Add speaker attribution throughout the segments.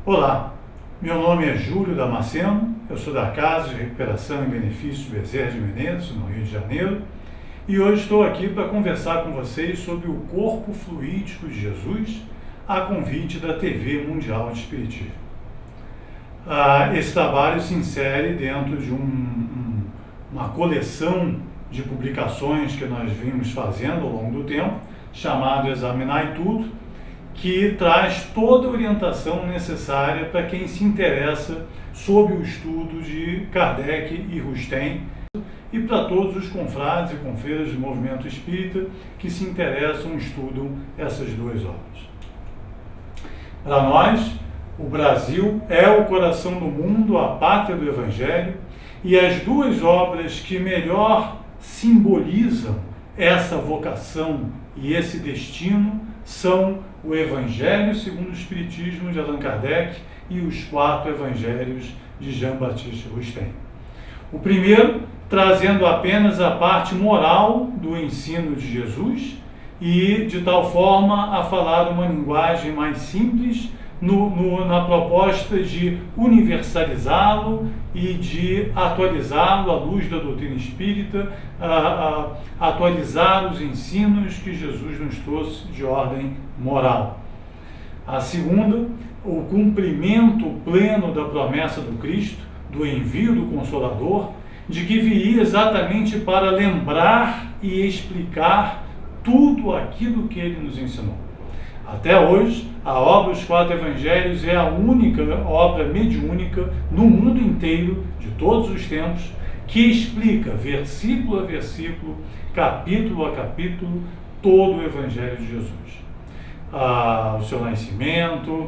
Speaker 1: Olá, meu nome é Júlio Damasceno, eu sou da Casa de Recuperação e Benefícios Bezerra de Menezes, no Rio de Janeiro, e hoje estou aqui para conversar com vocês sobre o corpo fluídico de Jesus, a convite da TV Mundial de Espiritismo. Esse trabalho se insere dentro de uma coleção de publicações que nós vimos fazendo ao longo do tempo, chamado Examinai Tudo, que traz toda a orientação necessária para quem se interessa sobre o estudo de Kardec e Rustem e para todos os confrades e confreiras do movimento espírita que se interessam e estudam essas duas obras. Para nós, o Brasil é o coração do mundo, a pátria do Evangelho, e as duas obras que melhor simbolizam essa vocação e esse destino são o Evangelho segundo o Espiritismo de Allan Kardec e os 4 Evangelhos de Jean-Baptiste Rustem. O primeiro, trazendo apenas a parte moral do ensino de Jesus e, de tal forma, a falar uma linguagem mais simples na proposta de universalizá-lo e de atualizá-lo à luz da doutrina espírita, atualizar os ensinos que Jesus nos trouxe de ordem moral. A segunda, o cumprimento pleno da promessa do Cristo, do envio do Consolador, de que viria exatamente para lembrar e explicar tudo aquilo que ele nos ensinou. Até hoje, a obra Os 4 Evangelhos é a única obra mediúnica no mundo inteiro, de todos os tempos, que explica, versículo a versículo, capítulo a capítulo, todo o Evangelho de Jesus. O seu nascimento,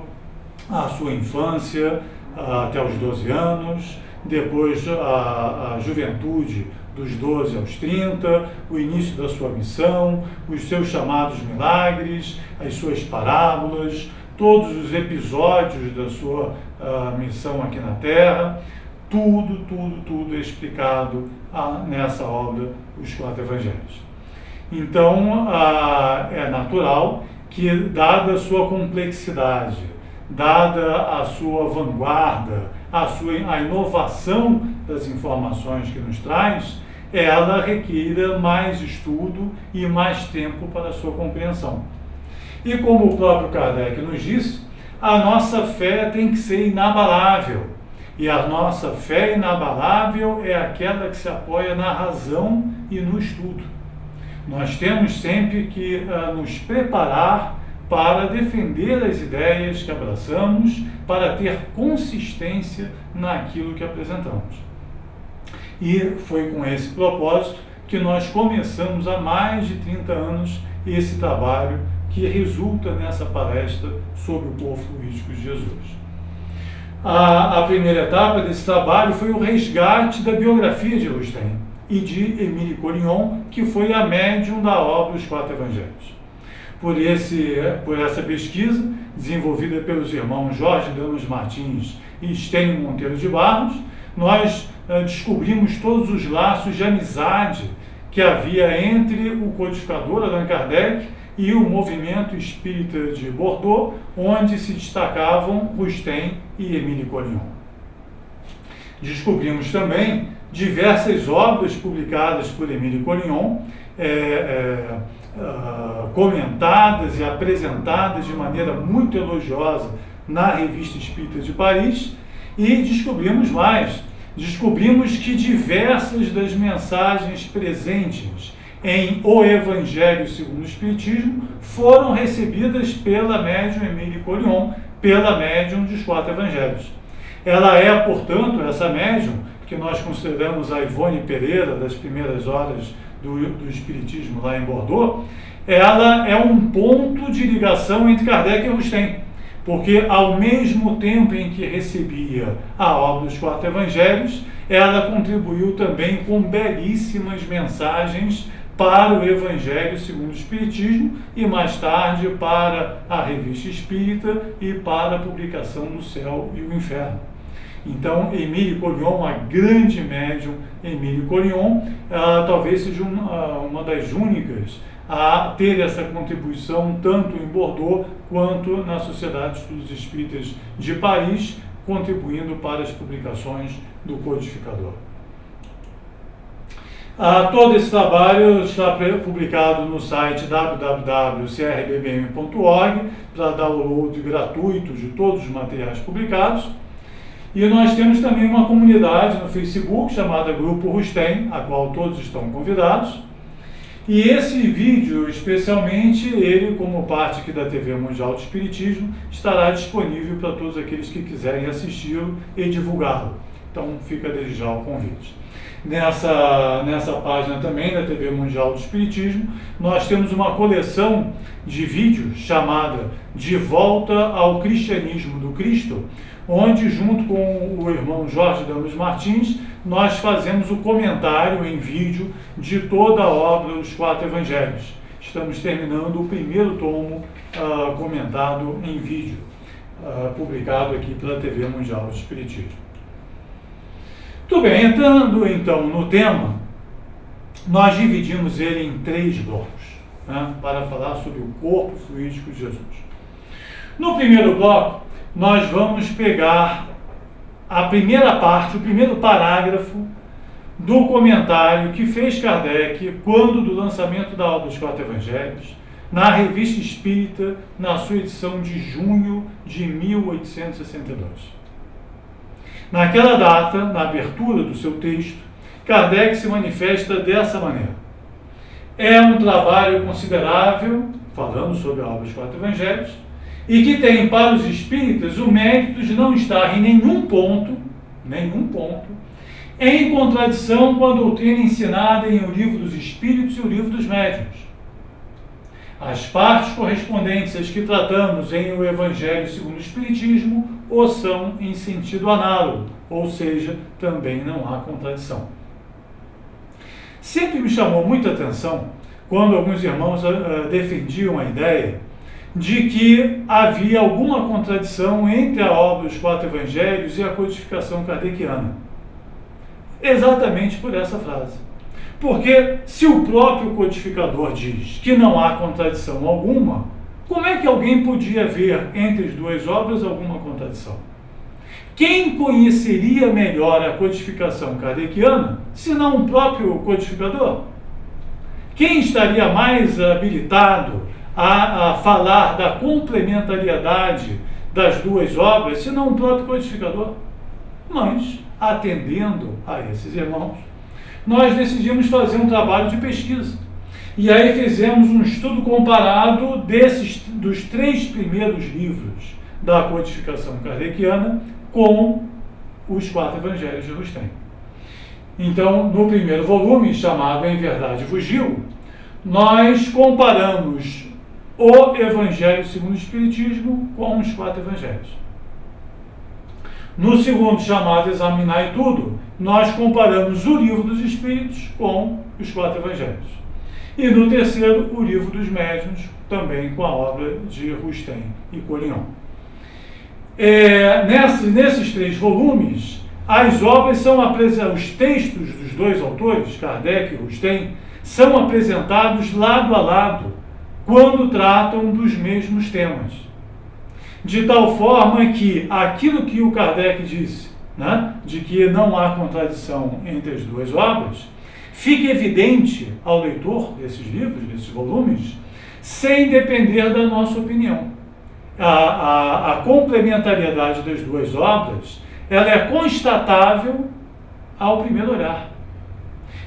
Speaker 1: a sua infância, até os 12 anos, depois a juventude dos 12 aos 30, o início da sua missão, os seus chamados milagres, as suas parábolas, todos os episódios da sua missão aqui na Terra, tudo é explicado nessa obra, Os 4 Evangelhos. Então, é natural que, dada a sua complexidade, dada a sua vanguarda, a inovação das informações que nos traz, ela requeira mais estudo e mais tempo para a sua compreensão. E como o próprio Kardec nos disse, a nossa fé tem que ser inabalável. E a nossa fé inabalável é aquela que se apoia na razão e no estudo. Nós temos sempre que nos preparar para defender as ideias que abraçamos, para ter consistência naquilo que apresentamos. E foi com esse propósito que nós começamos há mais de 30 anos esse trabalho que resulta nessa palestra sobre o corpo fluídico de Jesus. A primeira etapa desse trabalho foi o resgate da biografia de Rustem e de Émile Collignon, que foi a médium da obra Os 4 Evangelhos. Por essa pesquisa, desenvolvida pelos irmãos Jorge Damas Martins e Estênio Monteiro de Barros, nós descobrimos todos os laços de amizade que havia entre o codificador Allan Kardec e o movimento espírita de Bordeaux, onde se destacavam Rustem e Émile Collignon. Descobrimos também diversas obras publicadas por Émile Collignon, comentadas e apresentadas de maneira muito elogiosa na Revista Espírita de Paris, e descobrimos mais. Descobrimos que diversas das mensagens presentes em O Evangelho segundo o Espiritismo foram recebidas pela médium Émile Collignon, pela médium dos 4 Evangelhos. Ela é, portanto, essa médium, que nós consideramos a Ivone Pereira, das primeiras horas do Espiritismo lá em Bordeaux, ela é um ponto de ligação entre Kardec e Rustem, porque ao mesmo tempo em que recebia a obra dos 4 Evangelhos, ela contribuiu também com belíssimas mensagens para o Evangelho segundo o Espiritismo e mais tarde para a Revista Espírita e para a publicação do Céu e o Inferno. Então, Émile Collignon, a grande médium Émile Collignon, talvez seja uma das únicas a ter essa contribuição tanto em Bordeaux quanto na Sociedade de Estudos Espíritas de Paris, contribuindo para as publicações do codificador. Todo esse trabalho está publicado no site www.crbbm.org para download gratuito de todos os materiais publicados. E nós temos também uma comunidade no Facebook chamada Grupo Rustem, a qual todos estão convidados. E esse vídeo, especialmente, ele, como parte aqui da TV Mundial de Espiritismo, estará disponível para todos aqueles que quiserem assisti-lo e divulgá-lo. Então, fica desde já o convite. Nessa página também da TV Mundial do Espiritismo, nós temos uma coleção de vídeos chamada De Volta ao Cristianismo do Cristo, onde, junto com o irmão Jorge Damas Martins, nós fazemos o comentário em vídeo de toda a obra dos 4 Evangelhos. Estamos terminando o primeiro tomo comentado em vídeo, publicado aqui pela TV Mundial do Espiritismo. Muito bem, entrando então no tema, nós dividimos ele em 3 blocos, né, para falar sobre o corpo fluídico de Jesus. No primeiro bloco, nós vamos pegar a primeira parte, o primeiro parágrafo do comentário que fez Kardec quando do lançamento da obra dos 4 Evangelhos, na Revista Espírita, na sua edição de junho de 1862. Naquela data, na abertura do seu texto, Kardec se manifesta dessa maneira. É um trabalho considerável, falando sobre a obra dos 4 Evangelhos, e que tem para os espíritas o mérito de não estar em nenhum ponto, em contradição com a doutrina ensinada em O Livro dos Espíritos e O Livro dos Médiuns. As partes correspondentes às que tratamos em O Evangelho segundo o Espiritismo o são em sentido análogo, ou seja, também não há contradição. Sempre me chamou muita atenção quando alguns irmãos defendiam a ideia de que havia alguma contradição entre a obra dos 4 Evangelhos e a codificação kardeciana. Exatamente por essa frase. Porque se o próprio codificador diz que não há contradição alguma, como é que alguém podia ver entre as 2 obras alguma contradição? Quem conheceria melhor a codificação kardeciana, se não o próprio codificador? Quem estaria mais habilitado a falar da complementariedade das 2 obras, se não o próprio codificador? Mas, atendendo a esses irmãos, nós decidimos fazer um trabalho de pesquisa. E aí fizemos um estudo comparado dos 3 primeiros livros da codificação kardeciana com os 4 Evangelhos de Rustem. Então, no primeiro volume, chamado Em Verdade Vos Digo, nós comparamos o Evangelho segundo o Espiritismo com os 4 Evangelhos. No segundo, chamado Examinai Tudo, nós comparamos o Livro dos Espíritos com os 4 Evangelhos. E no terceiro, o Livro dos Médiuns, também com a obra de Rustem e Collignon. Nesses 3 volumes, as obras são os textos dos 2 autores, Kardec e Rustem, são apresentados lado a lado, quando tratam dos mesmos temas. De tal forma que aquilo que o Kardec disse, né, de que não há contradição entre as 2 obras, fica evidente ao leitor desses livros, desses volumes, sem depender da nossa opinião. A complementariedade das 2 obras, ela é constatável ao primeiro olhar.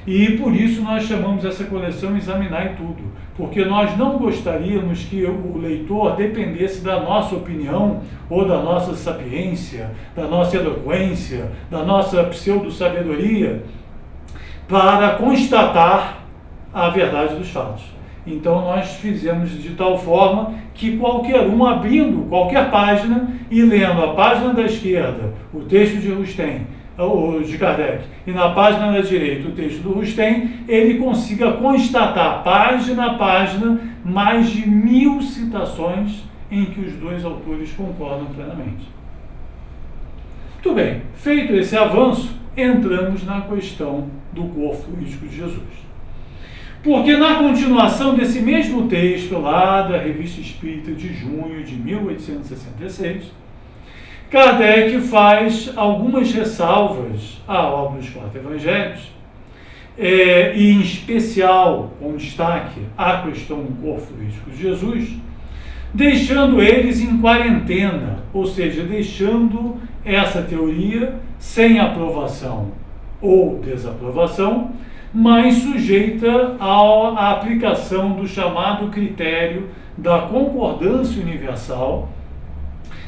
Speaker 1: E por isso nós chamamos essa coleção Examinai Tudo, porque nós não gostaríamos que o leitor dependesse da nossa opinião ou da nossa sapiência, da nossa eloquência, da nossa pseudo-sabedoria, para constatar a verdade dos fatos. Então nós fizemos de tal forma que qualquer um, abrindo qualquer página e lendo a página da esquerda, o texto de Rustem, ou de Kardec, e na página da direita o texto do Rustem, ele consiga constatar página a página mais de 1000 citações em que os 2 autores concordam plenamente. Muito bem, feito esse avanço, entramos na questão do corpo fluídico de Jesus. Porque na continuação desse mesmo texto, lá da Revista Espírita de junho de 1866, Kardec faz algumas ressalvas à obra dos Quatro Evangelhos, e em especial, com destaque, à questão do corpo fluídico de Jesus, deixando eles em quarentena, ou seja, deixando essa teoria sem aprovação ou desaprovação, mas sujeita à aplicação do chamado critério da concordância universal,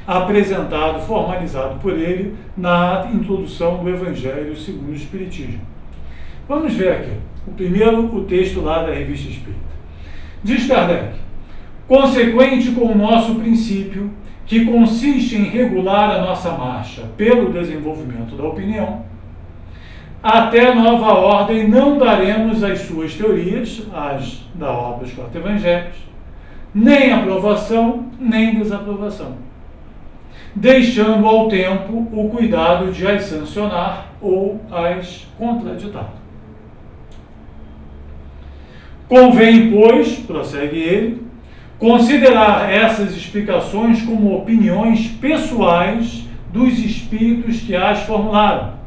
Speaker 1: apresentado, formalizado por ele na introdução do Evangelho segundo o Espiritismo. Vamos ver aqui, o texto lá da Revista Espírita. Diz Kardec: consequente com o nosso princípio, que consiste em regular a nossa marcha pelo desenvolvimento da opinião, até nova ordem não daremos às suas teorias, as da obra dos Quatro Evangelhos, nem aprovação, nem desaprovação, deixando ao tempo o cuidado de as sancionar ou as contraditar. Convém, pois, prossegue ele, considerar essas explicações como opiniões pessoais dos espíritos que as formularam,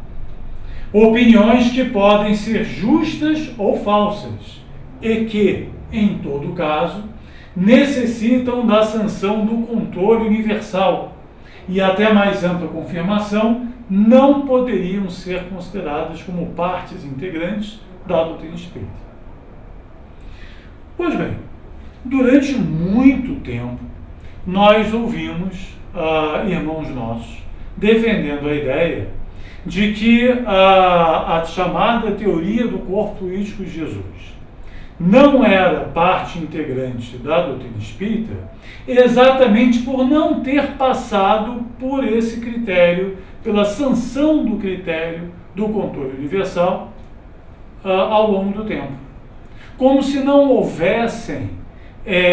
Speaker 1: opiniões que podem ser justas ou falsas e que, em todo caso, necessitam da sanção do controle universal e até mais ampla confirmação, não poderiam ser consideradas como partes integrantes da doutrina espírita. Pois bem, durante muito tempo, nós ouvimos irmãos nossos defendendo a ideia de que a chamada teoria do corpo fluídico de Jesus não era parte integrante da doutrina espírita, exatamente por não ter passado por esse critério, pela sanção do critério do controle universal ao longo do tempo. Como se não houvessem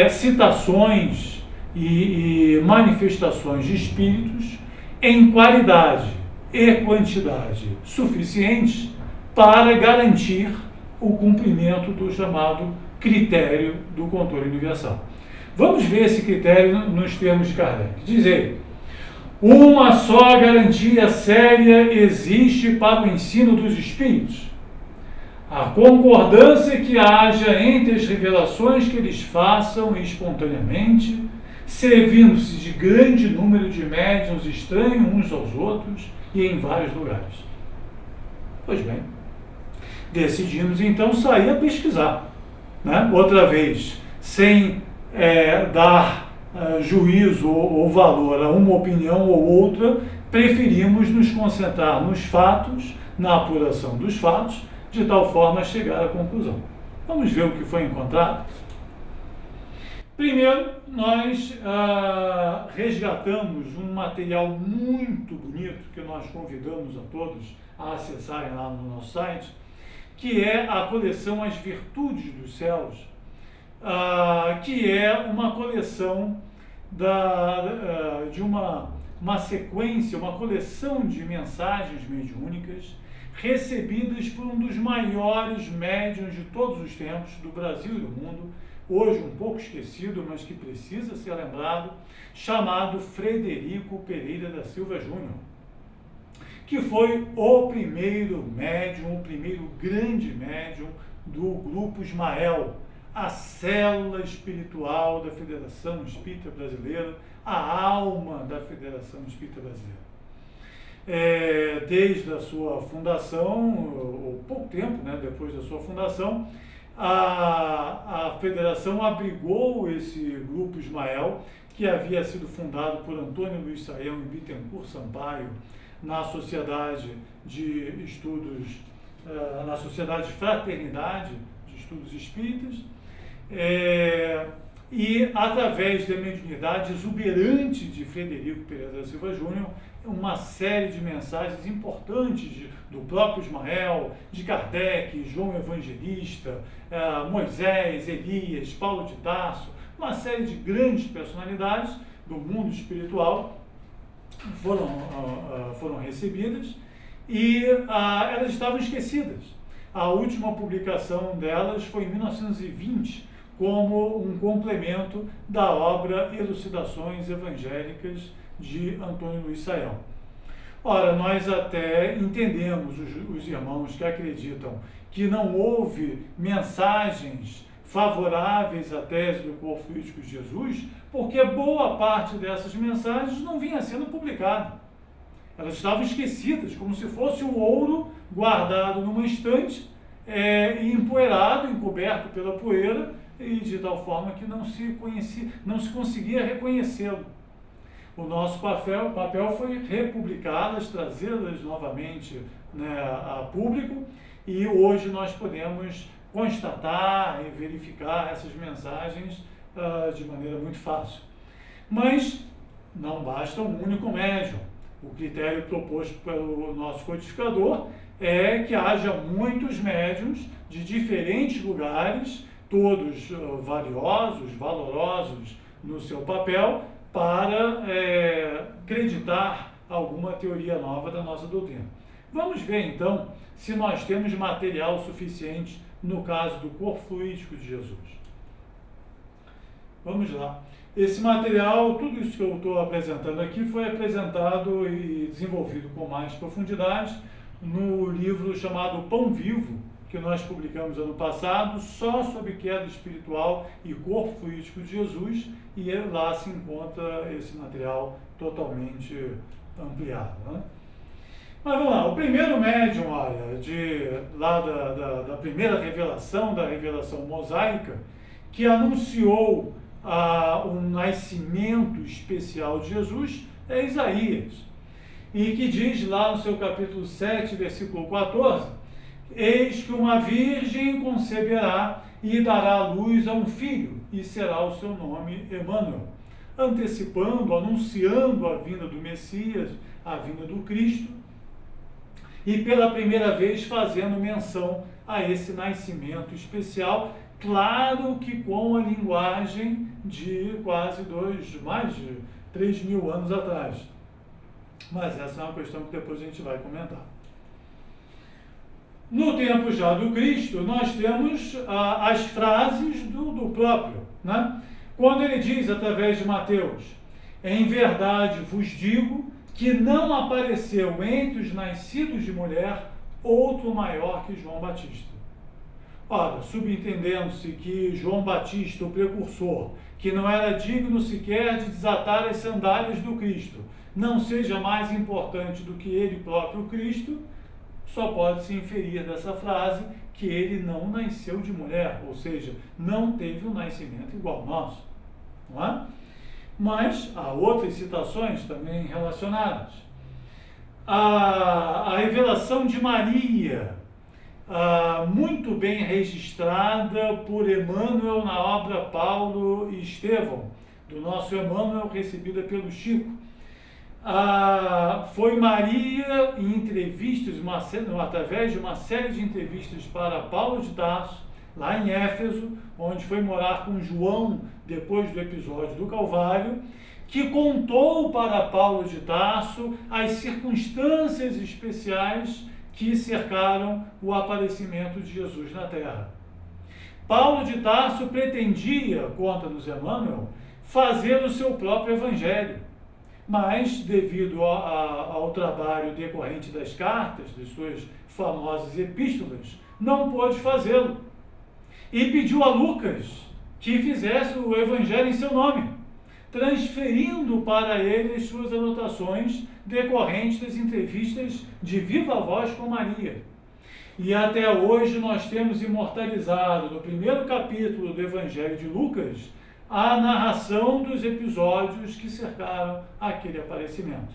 Speaker 1: citações e manifestações de espíritos em qualidade e quantidade suficientes para garantir o cumprimento do chamado critério do controle universal. Vamos ver esse critério nos termos de Kardec. Diz ele: uma só garantia séria existe para o ensino dos espíritos: a concordância que haja entre as revelações que eles façam espontaneamente, servindo-se de grande número de médiuns estranhos uns aos outros e em vários lugares. Pois bem, decidimos então sair a pesquisar, né? Outra vez, sem dar juízo ou valor a uma opinião ou outra, preferimos nos concentrar nos fatos, na apuração dos fatos, de tal forma a chegar à conclusão. Vamos ver o que foi encontrado? Primeiro, nós resgatamos um material muito bonito que nós convidamos a todos a acessarem lá no nosso site, que é a coleção As Virtudes dos Céus, que é uma coleção de uma sequência, uma coleção de mensagens mediúnicas recebidas por um dos maiores médiuns de todos os tempos, do Brasil e do mundo, hoje um pouco esquecido, mas que precisa ser lembrado, chamado Frederico Pereira da Silva Júnior, que foi o primeiro médium, o primeiro grande médium do Grupo Ismael, a célula espiritual da Federação Espírita Brasileira, a alma da Federação Espírita Brasileira. Desde a sua fundação, ou pouco tempo, né, depois da sua fundação, a federação abrigou esse Grupo Ismael, que havia sido fundado por Antônio Luiz Saião e Bittencourt Sampaio, na Sociedade de Estudos, na Sociedade de Fraternidade de Estudos Espíritas, e através da mediunidade exuberante de Frederico Pereira da Silva Júnior, uma série de mensagens importantes do próprio Ismael, de Kardec, João Evangelista, Moisés, Elias, Paulo de Tarso, uma série de grandes personalidades do mundo espiritual foram recebidas e elas estavam esquecidas. a última publicação delas foi em 1920, como um complemento da obra Elucidações Evangélicas de Antônio Luiz Saião. Ora, nós até entendemos os irmãos que acreditam que não houve mensagens favoráveis à tese do corpo fluídico de Jesus, porque boa parte dessas mensagens não vinha sendo publicada. Elas estavam esquecidas, como se fosse o ouro guardado numa estante, empoeirado, encoberto pela poeira, e de tal forma que não se conseguia reconhecê-lo. O nosso papel foi republicá-las, trazê-las novamente, né, a público, e hoje nós podemos constatar e verificar essas mensagens de maneira muito fácil. Mas não basta um único médium. O critério proposto pelo nosso codificador é que haja muitos médiuns de diferentes lugares, todos valiosos, valorosos no seu papel, para acreditar alguma teoria nova da nossa doutrina. Vamos ver, então, se nós temos material suficiente no caso do corpo fluídico de Jesus. Vamos lá. Esse material, tudo isso que eu estou apresentando aqui, foi apresentado e desenvolvido com mais profundidade no livro chamado Pão Vivo, que nós publicamos ano passado, só sobre queda espiritual e corpo fluídico de Jesus, e lá se encontra esse material totalmente ampliado, né? Mas vamos lá, o primeiro médium, olha, lá da primeira revelação, da revelação mosaica, que anunciou um nascimento especial de Jesus, é Isaías, e que diz lá no seu capítulo 7, versículo 14, eis que uma virgem conceberá e dará à luz a um filho, e será o seu nome Emmanuel, antecipando, anunciando a vinda do Messias, a vinda do Cristo, e pela primeira vez fazendo menção a esse nascimento especial, claro que com a linguagem de mais de 3.000 anos atrás. Mas essa é uma questão que depois a gente vai comentar. No tempo já do Cristo, nós temos as frases do próprio, né? Quando ele diz, através de Mateus, em verdade vos digo que não apareceu entre os nascidos de mulher outro maior que João Batista. Ora, subentendendo-se que João Batista, o precursor, que não era digno sequer de desatar as sandálias do Cristo, não seja mais importante do que ele próprio Cristo, só pode se inferir dessa frase que ele não nasceu de mulher, ou seja, não teve um nascimento igual ao nosso, não é? Mas há outras citações também relacionadas. A revelação de Maria, muito bem registrada por Emmanuel na obra Paulo e Estevão, do nosso Emmanuel, recebida pelo Chico. Foi Maria, em entrevistas, através de uma série de entrevistas para Paulo de Tarso, lá em Éfeso, onde foi morar com João depois do episódio do Calvário, que contou para Paulo de Tarso as circunstâncias especiais que cercaram o aparecimento de Jesus na Terra. Paulo de Tarso pretendia, conta-nos Emmanuel, fazer o seu próprio evangelho, mas devido ao trabalho decorrente das cartas, das suas famosas epístolas, não pôde fazê-lo. E pediu a Lucas que fizesse o evangelho em seu nome, transferindo para ele as suas anotações decorrentes das entrevistas de viva voz com Maria. E até hoje nós temos imortalizado no primeiro capítulo do Evangelho de Lucas a narração dos episódios que cercaram aquele aparecimento.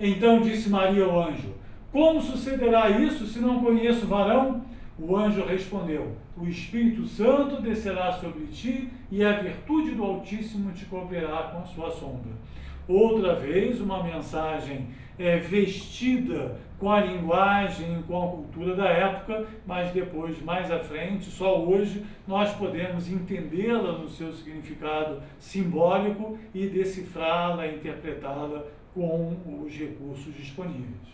Speaker 1: Então disse Maria ao anjo: como sucederá isso se não conheço varão? O anjo respondeu: o Espírito Santo descerá sobre ti e a virtude do Altíssimo te cobrirá com a sua sombra. Outra vez, uma mensagem vestida com a linguagem, com a cultura da época, mas depois, mais à frente, só hoje, nós podemos entendê-la no seu significado simbólico e decifrá-la, interpretá-la com os recursos disponíveis.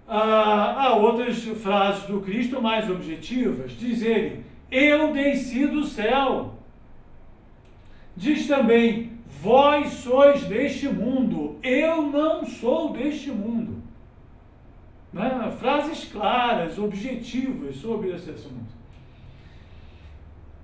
Speaker 1: Há outras frases do Cristo mais objetivas. Diz ele: eu desci do céu. Diz também: vós sois deste mundo, eu não sou deste mundo. Né? Frases claras, objetivas sobre esse assunto.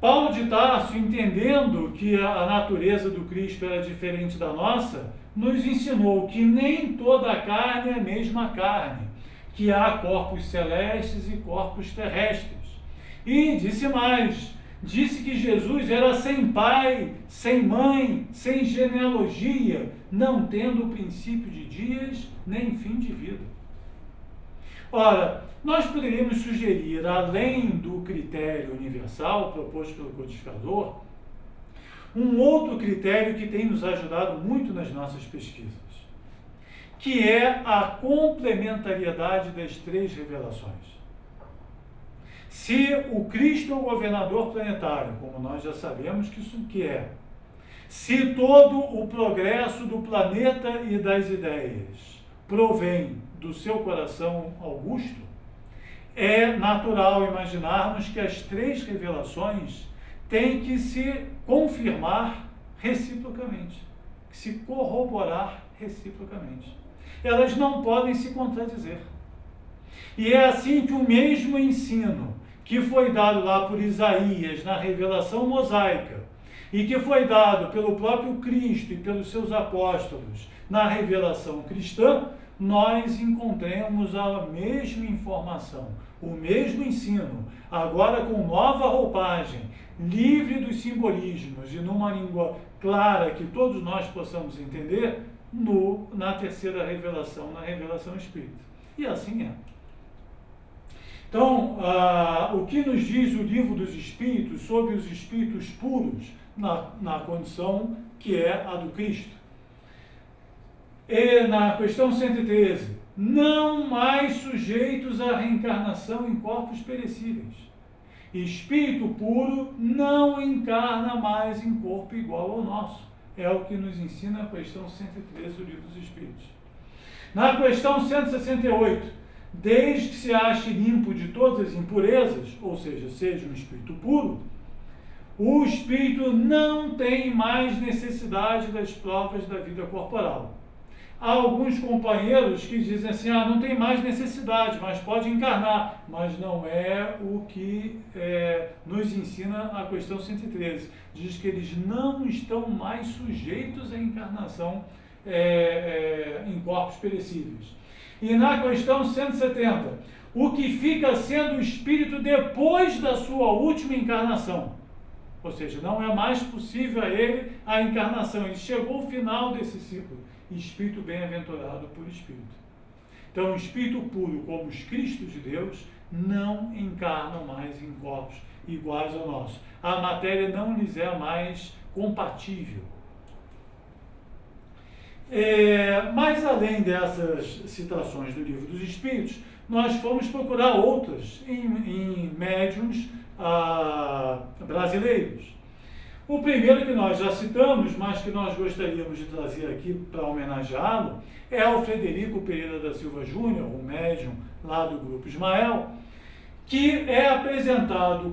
Speaker 1: Paulo de Tarso, entendendo que a natureza do Cristo era diferente da nossa, nos ensinou que nem toda a carne é a mesma carne, que há corpos celestes e corpos terrestres. E disse mais, disse que Jesus era sem pai, sem mãe, sem genealogia, não tendo princípio de dias, nem fim de vida. Ora, nós poderíamos sugerir, além do critério universal proposto pelo codificador, um outro critério que tem nos ajudado muito nas nossas pesquisas, que é a complementariedade das três revelações. Se o Cristo é o governador planetário, como nós já sabemos que isso que é, se todo o progresso do planeta e das ideias provém do seu coração augusto, é natural imaginarmos que as três revelações têm que se confirmar reciprocamente, se corroborar reciprocamente. Elas não podem se contradizer. E é assim que o mesmo ensino que foi dado lá por Isaías na revelação mosaica e que foi dado pelo próprio Cristo e pelos seus apóstolos na revelação cristã, nós encontramos a mesma informação, o mesmo ensino, agora com nova roupagem, livre dos simbolismos e numa língua clara que todos nós possamos entender, na terceira revelação, na revelação espírita. E assim é. Então, o que nos diz o livro dos Espíritos sobre os espíritos puros na condição que é a do Cristo? E na questão 113, não mais sujeitos à reencarnação em corpos perecíveis. Espírito puro não encarna mais em corpo igual ao nosso. É o que nos ensina a questão 113 do livro dos Espíritos. Na questão 168, desde que se ache limpo de todas as impurezas, ou seja um espírito puro, o espírito não tem mais necessidade das provas da vida corporal. Há alguns companheiros que dizem assim, não tem mais necessidade, mas pode encarnar. Mas não é o que nos ensina a questão 113. Diz que eles não estão mais sujeitos à encarnação em corpos perecíveis. E na questão 170, o que fica sendo o espírito depois da sua última encarnação. Ou seja, não é mais possível a ele a encarnação. Ele chegou ao final desse ciclo. Espírito bem-aventurado por espírito. Então, o espírito puro, como os Cristos de Deus, não encarnam mais em corpos iguais ao nosso. A matéria não lhes é mais compatível. Mas, além dessas citações do Livro dos Espíritos, nós fomos procurar outras em médiuns brasileiros. O primeiro que nós já citamos, mas que nós gostaríamos de trazer aqui para homenageá-lo, é o Frederico Pereira da Silva Júnior, o médium lá do Grupo Ismael, que é apresentado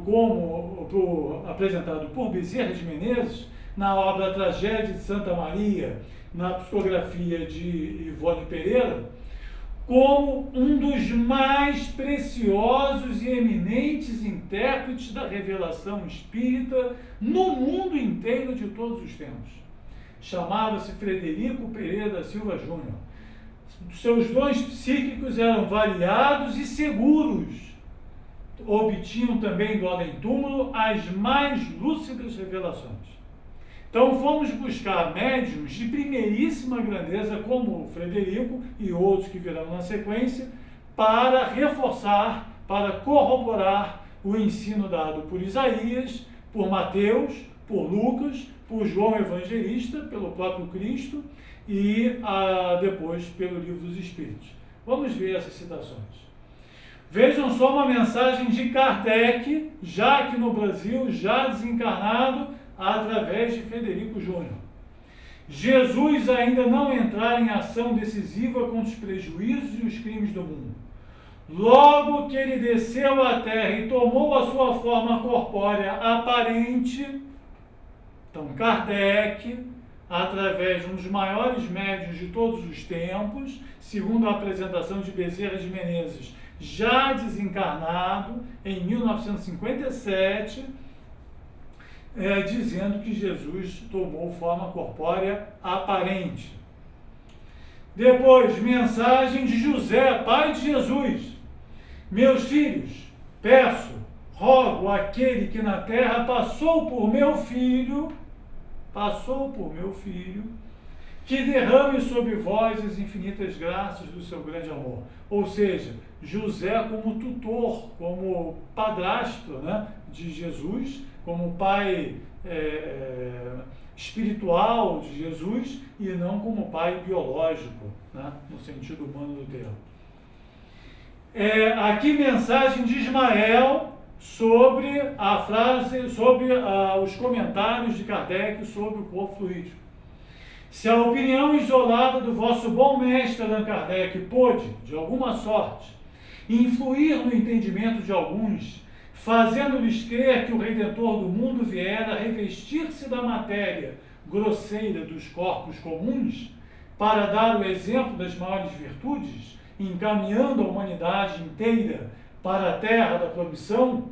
Speaker 1: por Bezerra de Menezes na obra Tragédia de Santa Maria, na psicografia de Ivone Pereira, como um dos mais preciosos e eminentes intérpretes da revelação espírita no mundo inteiro de todos os tempos. Chamava-se Frederico Pereira da Silva Júnior. Seus dons psíquicos eram variados e seguros. Obtinham também do além-túmulo as mais lúcidas revelações. Então fomos buscar médiuns de primeiríssima grandeza, como o Frederico e outros que virão na sequência, para reforçar, para corroborar o ensino dado por Isaías, por Mateus, por Lucas, por João Evangelista, pelo próprio Cristo e depois pelo Livro dos Espíritos. Vamos ver essas citações. Vejam só uma mensagem de Kardec, já aqui no Brasil, já desencarnado, através de Frederico Júnior. Jesus ainda não entrar em ação decisiva contra os prejuízos e os crimes do mundo. Logo que ele desceu à terra e tomou a sua forma corpórea aparente, então Kardec, através de um dos maiores médiuns de todos os tempos, segundo a apresentação de Bezerra de Menezes, já desencarnado em 1957, dizendo que Jesus tomou forma corpórea aparente. Depois, mensagem de José, pai de Jesus: meus filhos, peço, rogo àquele que na terra passou por meu filho, que derrame sobre vós as infinitas graças do seu grande amor. Ou seja, José como tutor, como padrasto, né, de Jesus, como pai espiritual de Jesus e não como pai biológico, né, no sentido humano do termo. Aqui mensagem de Ismael sobre a frase, sobre os comentários de Kardec sobre o corpo fluídico. Se a opinião isolada do vosso bom mestre Allan Kardec pôde, de alguma sorte, influir no entendimento de alguns, fazendo-lhes crer que o Redentor do mundo viera revestir-se da matéria grosseira dos corpos comuns, para dar o exemplo das maiores virtudes, encaminhando a humanidade inteira para a terra da promissão,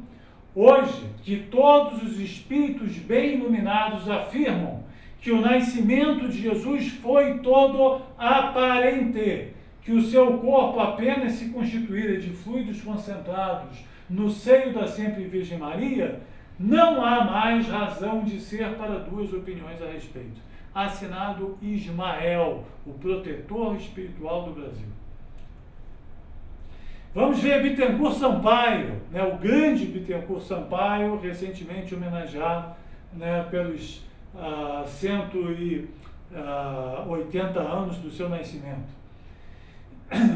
Speaker 1: hoje que todos os espíritos bem iluminados afirmam que o nascimento de Jesus foi todo aparente, que o seu corpo apenas se constituíra de fluidos concentrados no seio da sempre Virgem Maria, não há mais razão de ser para duas opiniões a respeito. Assinado Ismael, o protetor espiritual do Brasil. Vamos ver Bittencourt Sampaio, né, o grande Bittencourt Sampaio, recentemente homenageado, né, pelos 180 anos do seu nascimento.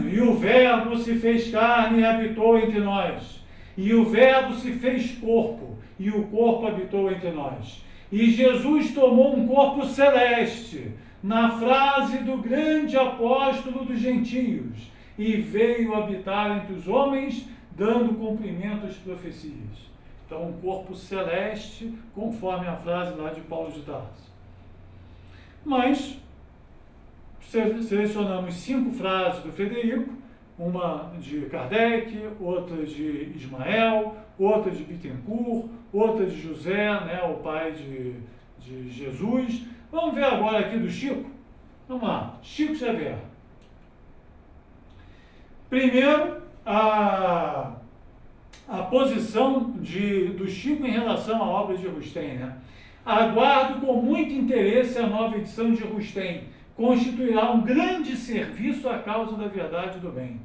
Speaker 1: E o Verbo se fez carne e habitou entre nós. E o Verbo se fez corpo, e o corpo habitou entre nós. E Jesus tomou um corpo celeste, na frase do grande apóstolo dos gentios, e veio habitar entre os homens, dando cumprimento às profecias. Então, um corpo celeste, conforme a frase lá de Paulo de Tarso. Mas, selecionamos 5 frases do Frederico, uma de Kardec, outra de Ismael, outra de Bittencourt, outra de José, né, o pai de Jesus. Vamos ver agora aqui do Chico. Vamos lá, Chico Xavier. Primeiro, a posição do Chico em relação à obra de Rustem, né? Aguardo com muito interesse a nova edição de Rustem. Constituirá um grande serviço à causa da verdade e do bem.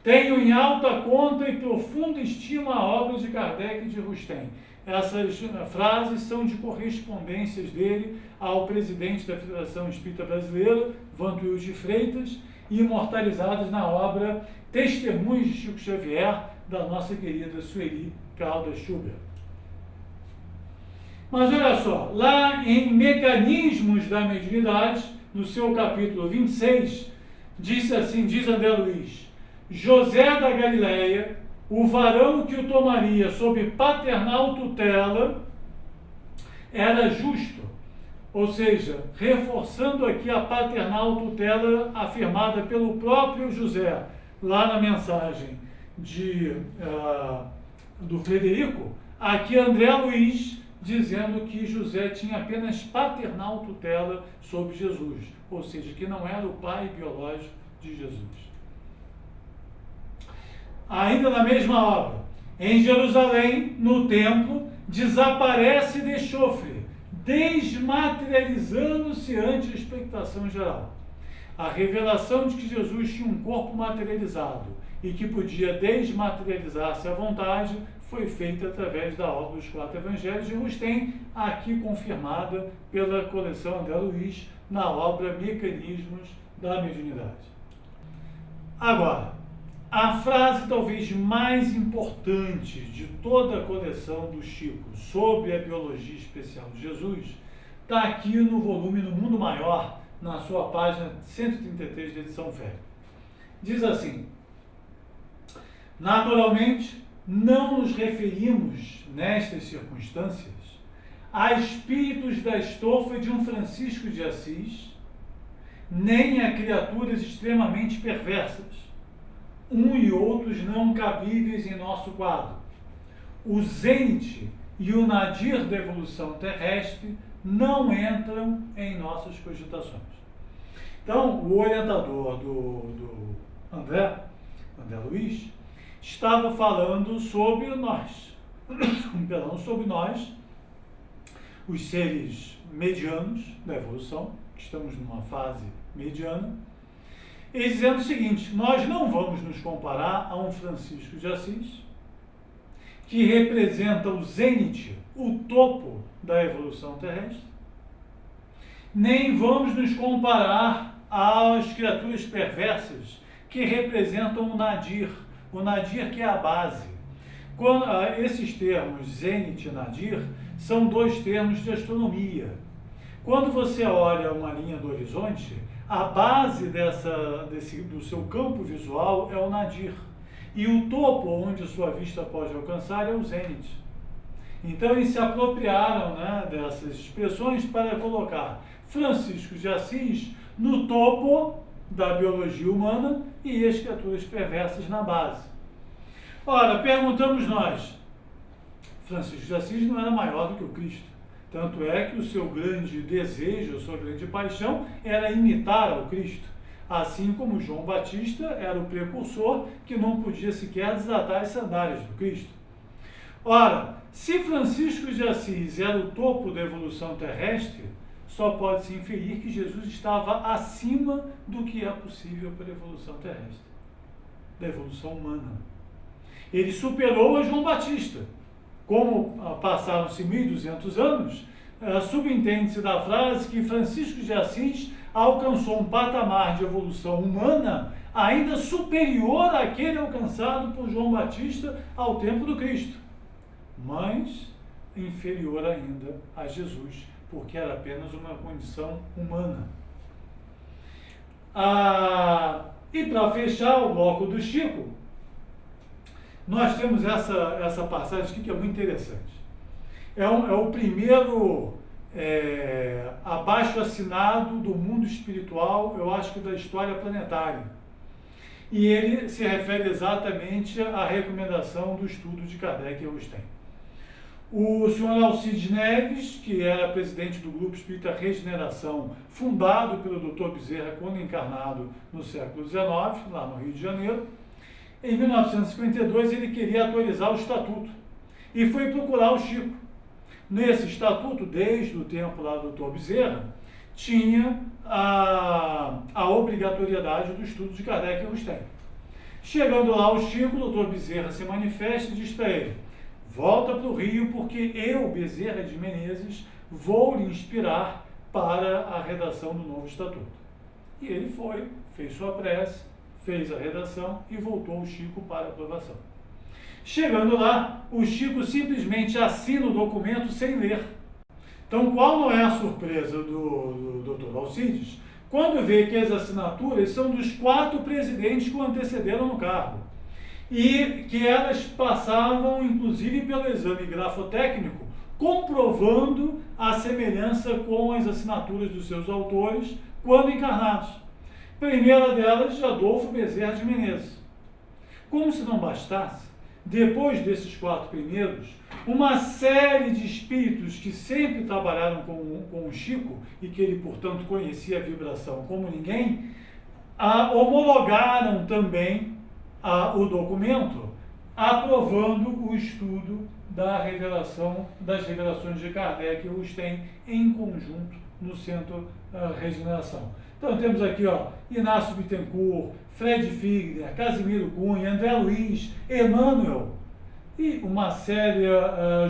Speaker 1: Tenho em alta conta e profunda estima a obra de Kardec e de Rustem. Essas frases são de correspondências dele ao presidente da Federação Espírita Brasileira, Vantuil de Freitas, imortalizadas na obra Testemunhos de Chico Xavier, da nossa querida Sueli Caldas Schubert. Mas olha só, lá em Mecanismos da Mediunidade, no seu capítulo 26, diz assim, diz André Luiz: José da Galileia, o varão que o tomaria sob paternal tutela, era justo. Ou seja, reforçando aqui a paternal tutela afirmada pelo próprio José, lá na mensagem do Frederico, aqui André Luiz dizendo que José tinha apenas paternal tutela sobre Jesus, ou seja, que não era o pai biológico de Jesus. Ainda na mesma obra, em Jerusalém, no templo, desaparece de chofre, desmaterializando-se ante a expectação geral. A revelação de que Jesus tinha um corpo materializado e que podia desmaterializar-se à vontade foi feita através da obra dos 4 Evangelhos de Rustem, aqui confirmada pela coleção André Luiz na obra Mecanismos da Mediunidade. Agora, a frase talvez mais importante de toda a coleção do Chico sobre a biologia especial de Jesus está aqui no volume No Mundo Maior, na sua página 133 da edição velha. Diz assim: Naturalmente, não nos referimos, nestas circunstâncias, a espíritos da estofa de um Francisco de Assis, nem a criaturas extremamente perversas, um e outros não cabíveis em nosso quadro. O zênite e o nadir da evolução terrestre não entram em nossas cogitações. Então, o orientador do André Luiz, estava falando sobre nós, sobre nós, os seres medianos da evolução, que estamos numa fase mediana, e dizendo o seguinte: nós não vamos nos comparar a um Francisco de Assis, que representa o zênite, o topo da evolução terrestre, nem vamos nos comparar às criaturas perversas que representam o nadir que é a base. Esses termos zênite e nadir são dois termos de astronomia. Quando você olha uma linha do horizonte, a base do seu campo visual é o nadir. E o topo, onde a sua vista pode alcançar, é o zênite. Então, eles se apropriaram, dessas expressões para colocar Francisco de Assis no topo da biologia humana e as criaturas perversas na base. Ora, perguntamos nós, Francisco de Assis não era maior do que o Cristo. Tanto é que o seu grande desejo, a sua grande paixão era imitar ao Cristo. Assim como João Batista era o precursor que não podia sequer desatar as sandálias do Cristo. Ora, se Francisco de Assis era o topo da evolução terrestre, só pode-se inferir que Jesus estava acima do que é possível para a evolução terrestre, da evolução humana. Ele superou a João Batista. Como passaram-se 1.200 anos, subentende-se da frase que Francisco de Assis alcançou um patamar de evolução humana ainda superior àquele alcançado por João Batista ao tempo do Cristo, mas inferior ainda a Jesus, porque era apenas uma condição humana. E para fechar o bloco do Chico, nós temos essa passagem aqui que é muito interessante. É o primeiro abaixo-assinado do mundo espiritual, eu acho que da história planetária. E ele se refere exatamente à recomendação do estudo de Kardec e Agostinho. O senhor Alcides Neves, que era presidente do Grupo Espírita Regeneração, fundado pelo Dr. Bezerra quando encarnado no século XIX, lá no Rio de Janeiro, em 1952 ele queria atualizar o estatuto e foi procurar o Chico. Nesse estatuto, desde o tempo lá do Dr. Bezerra, tinha a obrigatoriedade do estudo de Kardec e Agostinho. Chegando lá o Chico, o Dr. Bezerra se manifesta e diz para ele: volta para o Rio porque eu, Bezerra de Menezes, vou lhe inspirar para a redação do novo estatuto. E ele foi, fez sua prece, fez a redação e voltou o Chico para aprovação. Chegando lá, o Chico simplesmente assina o documento sem ler. Então, qual não é a surpresa do Dr. Alcides quando vê que as assinaturas são dos 4 presidentes que o antecederam no cargo e que elas passavam, inclusive, pelo exame grafotécnico, comprovando a semelhança com as assinaturas dos seus autores quando encarnados. Primeira delas, de Adolfo Bezerra de Menezes. Como se não bastasse, depois desses 4 primeiros, uma série de espíritos que sempre trabalharam com o Chico e que ele, portanto, conhecia a vibração como ninguém, homologaram também o documento, aprovando o estudo das revelações de Kardec e Agostinho em conjunto no Centro Regeneração. Então temos aqui Inácio Bittencourt, Fred Figner, Casimiro Cunha, André Luiz, Emmanuel e uma série,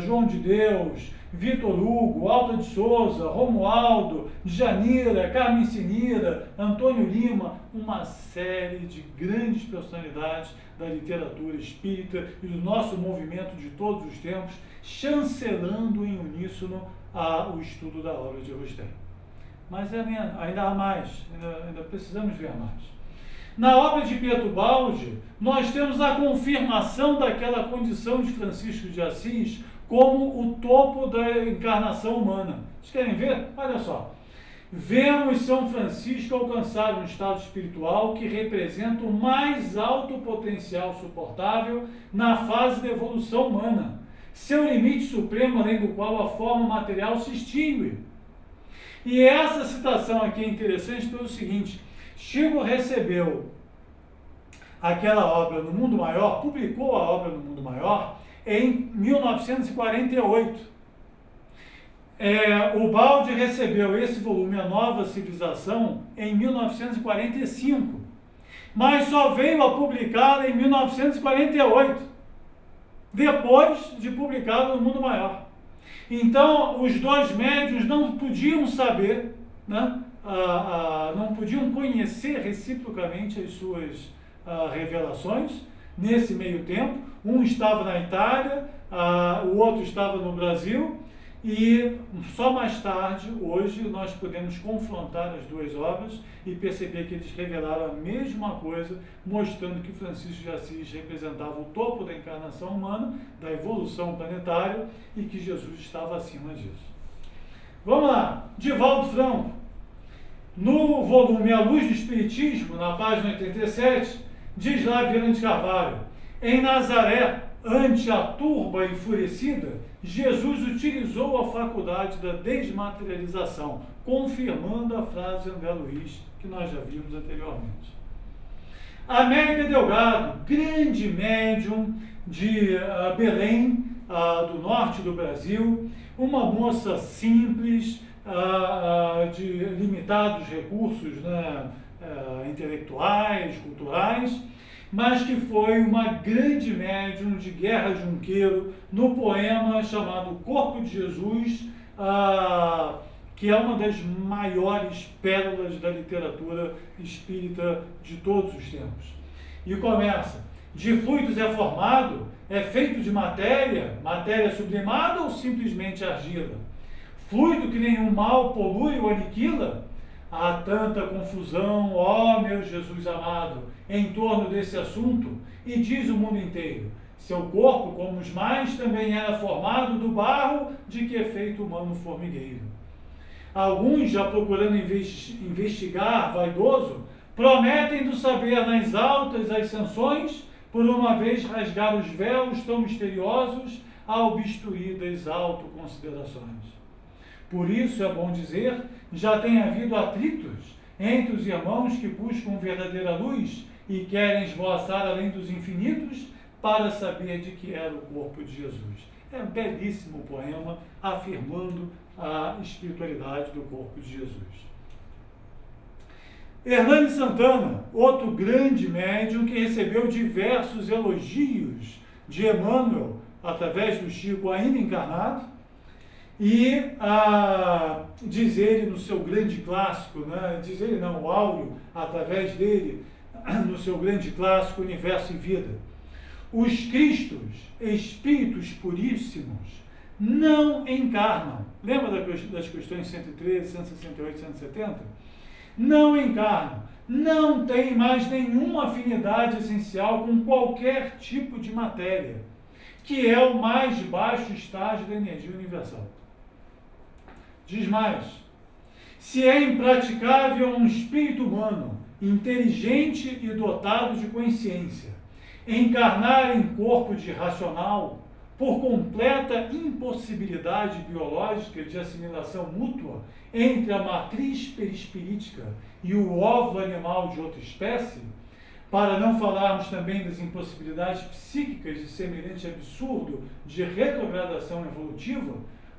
Speaker 1: João de Deus, Vitor Hugo, Alta de Souza, Romualdo, Janira, Carmen Sinira, Antônio Lima, uma série de grandes personalidades da literatura espírita e do nosso movimento de todos os tempos, chancelando em uníssono o estudo da obra de Agostinho. Mas ainda há mais, ainda precisamos ver mais. Na obra de Pietro Baldi, nós temos a confirmação daquela condição de Francisco de Assis como o topo da encarnação humana. Vocês querem ver? Olha só. Vemos São Francisco alcançar um estado espiritual que representa o mais alto potencial suportável na fase da evolução humana, seu limite supremo além do qual a forma material se extingue. E essa citação aqui é interessante pelo seguinte: Chico recebeu aquela obra no Mundo Maior, publicou a obra no Mundo Maior em 1948. O Baldi recebeu esse volume, A Nova Civilização, em 1945, mas só veio a publicá-la em 1948, depois de publicá-la no Mundo Maior. Então, os dois médiuns não podiam saber, né, não podiam conhecer reciprocamente as suas revelações nesse meio tempo. Um estava na Itália, o outro estava no Brasil, e só mais tarde, hoje, nós podemos confrontar as duas obras e perceber que eles revelaram a mesma coisa, mostrando que Francisco de Assis representava o topo da encarnação humana, da evolução planetária, e que Jesus estava acima disso. Vamos lá, Divaldo Franco, no volume A Luz do Espiritismo, na página 87, diz lá Viana de Carvalho: em Nazaré, ante a turba enfurecida, Jesus utilizou a faculdade da desmaterialização, confirmando a frase de André Luiz, que nós já vimos anteriormente. América Delgado, grande médium de Belém, do norte do Brasil, uma moça simples, de limitados recursos, né, intelectuais, culturais, mas que foi uma grande médium de Guerra Junqueiro, no poema chamado Corpo de Jesus, que é uma das maiores pérolas da literatura espírita de todos os tempos. E começa: de fluidos é formado, é feito de matéria, matéria sublimada ou simplesmente argila? Fluido que nenhum mal polui ou aniquila? Há tanta confusão, ó meu Jesus amado, em torno desse assunto, e diz o mundo inteiro: seu corpo, como os mais, também era formado do barro de que é feito o humano formigueiro. Alguns, já procurando investigar, vaidoso, prometem do saber nas altas ascensões, por uma vez rasgar os véus tão misteriosos ao obstruir das autoconsiderações. Por isso, é bom dizer, já tem havido atritos entre os irmãos que buscam verdadeira luz e querem esvoaçar além dos infinitos para saber de que era o corpo de Jesus. É um belíssimo poema afirmando a espiritualidade do corpo de Jesus. Hernani Santana, outro grande médium que recebeu diversos elogios de Emmanuel, através do Chico ainda encarnado, e diz ele no seu grande clássico, né, diz ele não, o Áureo, através dele, no seu grande clássico Universo e Vida: os Cristos, espíritos puríssimos, não encarnam. Lembra das questões 113, 168, 170? Não encarnam, não tem mais nenhuma afinidade essencial com qualquer tipo de matéria, que é o mais baixo estágio da energia universal. Diz mais: se é impraticável um espírito humano, inteligente e dotado de consciência, encarnar em corpo de racional, por completa impossibilidade biológica de assimilação mútua entre a matriz perispirítica e o óvulo animal de outra espécie, para não falarmos também das impossibilidades psíquicas de semelhante absurdo de retrogradação evolutiva,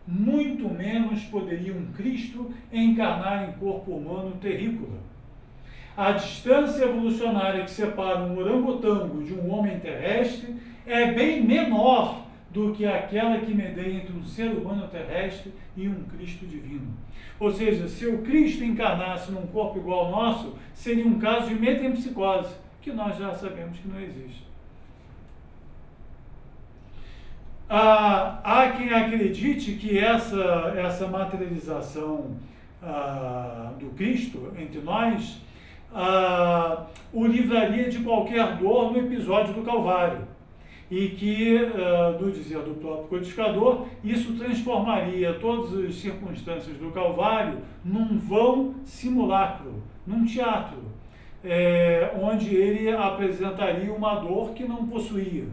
Speaker 1: muito menos poderia um Cristo encarnar em corpo humano terrícola. A distância evolucionária que separa um orangotango de um homem terrestre é bem menor do que aquela que medeia entre um ser humano terrestre e um Cristo divino. Ou seja, se o Cristo encarnasse num corpo igual ao nosso, seria um caso de metempsicose, que nós já sabemos que não existe. Há quem acredite que essa materialização do Cristo entre nós o livraria de qualquer dor no episódio do Calvário. E que, no dizer do próprio codificador, isso transformaria todas as circunstâncias do Calvário num vão simulacro, num teatro, onde ele apresentaria uma dor que não possuía.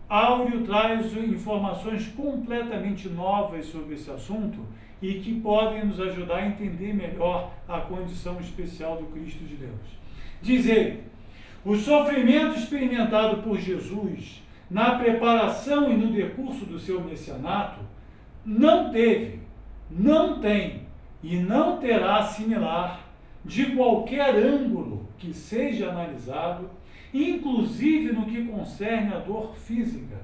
Speaker 1: Áureo traz informações completamente novas sobre esse assunto e que podem nos ajudar a entender melhor a condição especial do Cristo de Deus. Diz ele: o sofrimento experimentado por Jesus na preparação e no decurso do seu messianato não teve, não tem e não terá similar de qualquer ângulo que seja analisado, inclusive no que concerne a dor física,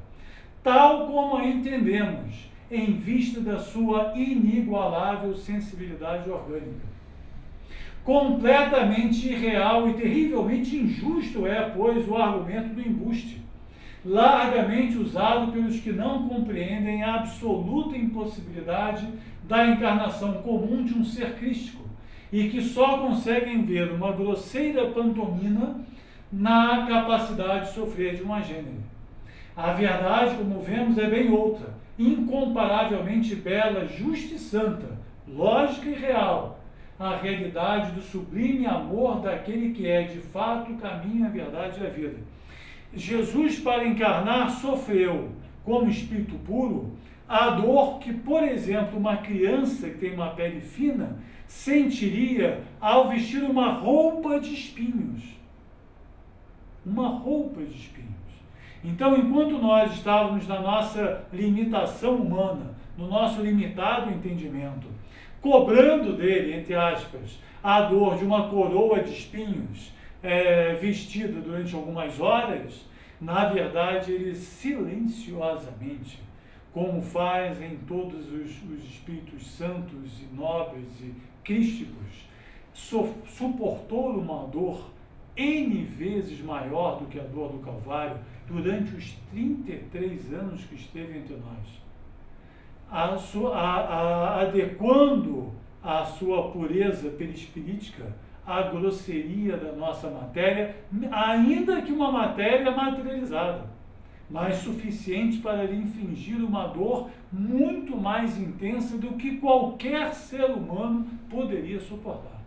Speaker 1: tal como a entendemos em vista da sua inigualável sensibilidade orgânica. Completamente irreal e terrivelmente injusto é, pois, o argumento do embuste, largamente usado pelos que não compreendem a absoluta impossibilidade da encarnação comum de um ser crístico e que só conseguem ver uma grosseira pantomima na capacidade de sofrer de uma gênere. A verdade, como vemos, é bem outra, incomparavelmente bela, justa e santa, lógica e real, a realidade do sublime amor daquele que é, de fato, o caminho, a verdade e a vida. Jesus, para encarnar, sofreu, como espírito puro, a dor que, por exemplo, uma criança que tem uma pele fina sentiria ao vestir uma roupa de espinhos. Uma roupa de espinhos. Então, enquanto nós estávamos na nossa limitação humana, no nosso limitado entendimento, cobrando dele, entre aspas, a dor de uma coroa de espinhos vestida durante algumas horas, na verdade ele silenciosamente, como fazem todos os espíritos santos e nobres e crísticos, suportou uma dor N vezes maior do que a dor do Calvário durante os 33 anos que esteve entre nós, adequando a sua pureza perispirítica à grosseria da nossa matéria, ainda que uma matéria materializada, mas suficiente para lhe infligir uma dor muito mais intensa do que qualquer ser humano poderia suportar.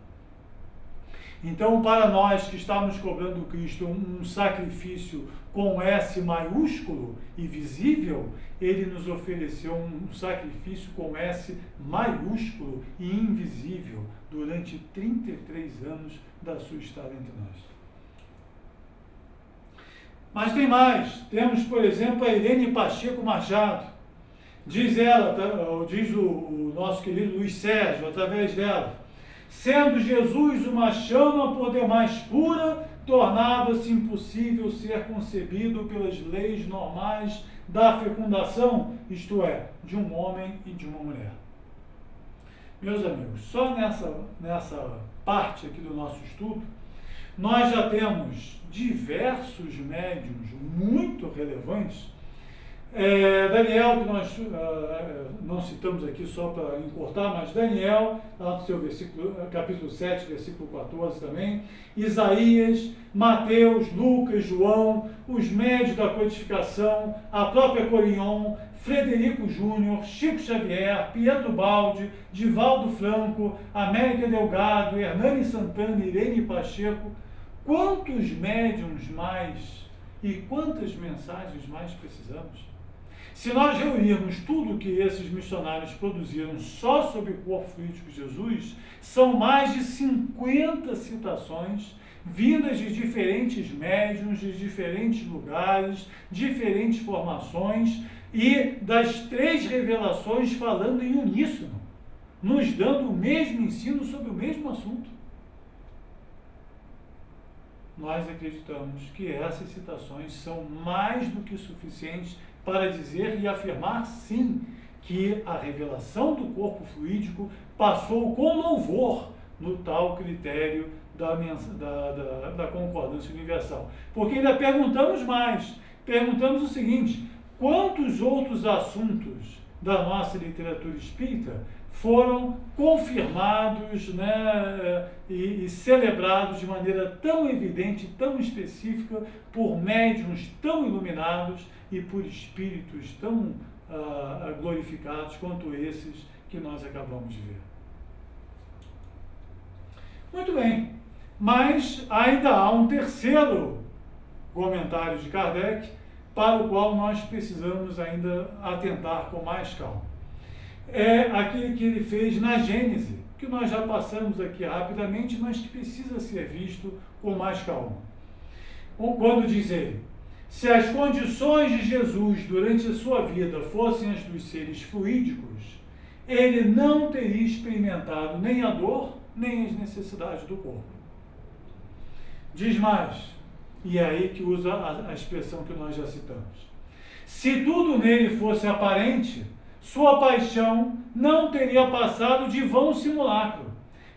Speaker 1: Então, para nós que estamos cobrando Cristo um sacrifício com S maiúsculo e visível, ele nos ofereceu um sacrifício com S maiúsculo e invisível durante 33 anos da sua estada entre nós. Mas tem mais. Temos, por exemplo, a Irene Pacheco Machado. Diz ela, diz o nosso querido Luiz Sérgio, através dela: sendo Jesus uma chama por demais pura, tornava-se impossível ser concebido pelas leis normais da fecundação, isto é, de um homem e de uma mulher. Meus amigos, só nessa parte aqui do nosso estudo, nós já temos diversos médiuns muito relevantes. Daniel, que nós não citamos aqui só para encurtar, mas Daniel, lá no seu capítulo 7, versículo 14 também, Isaías, Mateus, Lucas, João, os médios da codificação, a própria Corion, Frederico Júnior, Chico Xavier, Pietro Baldi, Divaldo Franco, América Delgado, Hernani Santana, Irene Pacheco. Quantos médiuns mais e quantas mensagens mais precisamos? Se nós reunirmos tudo que esses missionários produziram só sobre o corpo fluídico de Jesus, são mais de 50 citações vindas de diferentes médiuns, de diferentes lugares, diferentes formações e das 3 revelações falando em uníssono, nos dando o mesmo ensino sobre o mesmo assunto. Nós acreditamos que essas citações são mais do que suficientes para dizer e afirmar, sim, que a revelação do corpo fluídico passou com louvor no tal critério da concordância universal. Porque ainda perguntamos mais, perguntamos o seguinte: quantos outros assuntos da nossa literatura espírita foram confirmados, né, e celebrados de maneira tão evidente, tão específica, por médiuns tão iluminados e por espíritos tão glorificados quanto esses que nós acabamos de ver. Muito bem, mas ainda há um terceiro comentário de Kardec para o qual nós precisamos ainda atentar com mais calma. É aquele que ele fez na Gênese, que nós já passamos aqui rapidamente, mas que precisa ser visto com mais calma. Quando diz ele: se as condições de Jesus durante a sua vida fossem as dos seres fluídicos, ele não teria experimentado nem a dor, nem as necessidades do corpo. Diz mais, e é aí que usa a expressão que nós já citamos: se tudo nele fosse aparente, sua paixão não teria passado de vão simulacro,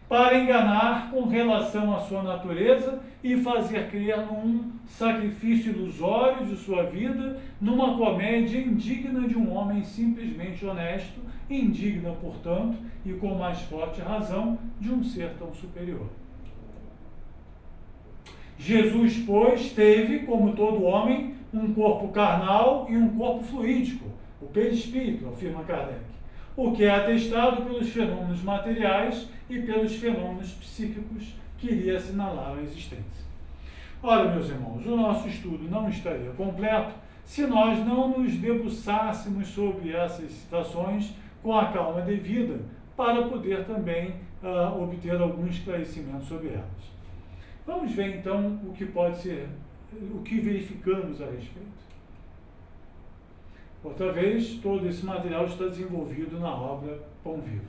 Speaker 1: para enganar com relação à sua natureza e fazer crer num sacrifício ilusório de sua vida, numa comédia indigna de um homem simplesmente honesto, indigna, portanto, e com mais forte razão, de um ser tão superior. Jesus, pois, teve, como todo homem, um corpo carnal e um corpo fluídico, o perispírito, afirma Kardec, o que é atestado pelos fenômenos materiais e pelos fenômenos psíquicos que lhe assinalaram a existência. Ora, meus irmãos, o nosso estudo não estaria completo se nós não nos debruçássemos sobre essas citações com a calma devida, para poder também obter algum esclarecimento sobre elas. Vamos ver então o que pode ser, o que verificamos a respeito. Outra vez, todo esse material está desenvolvido na obra Pão Vivo.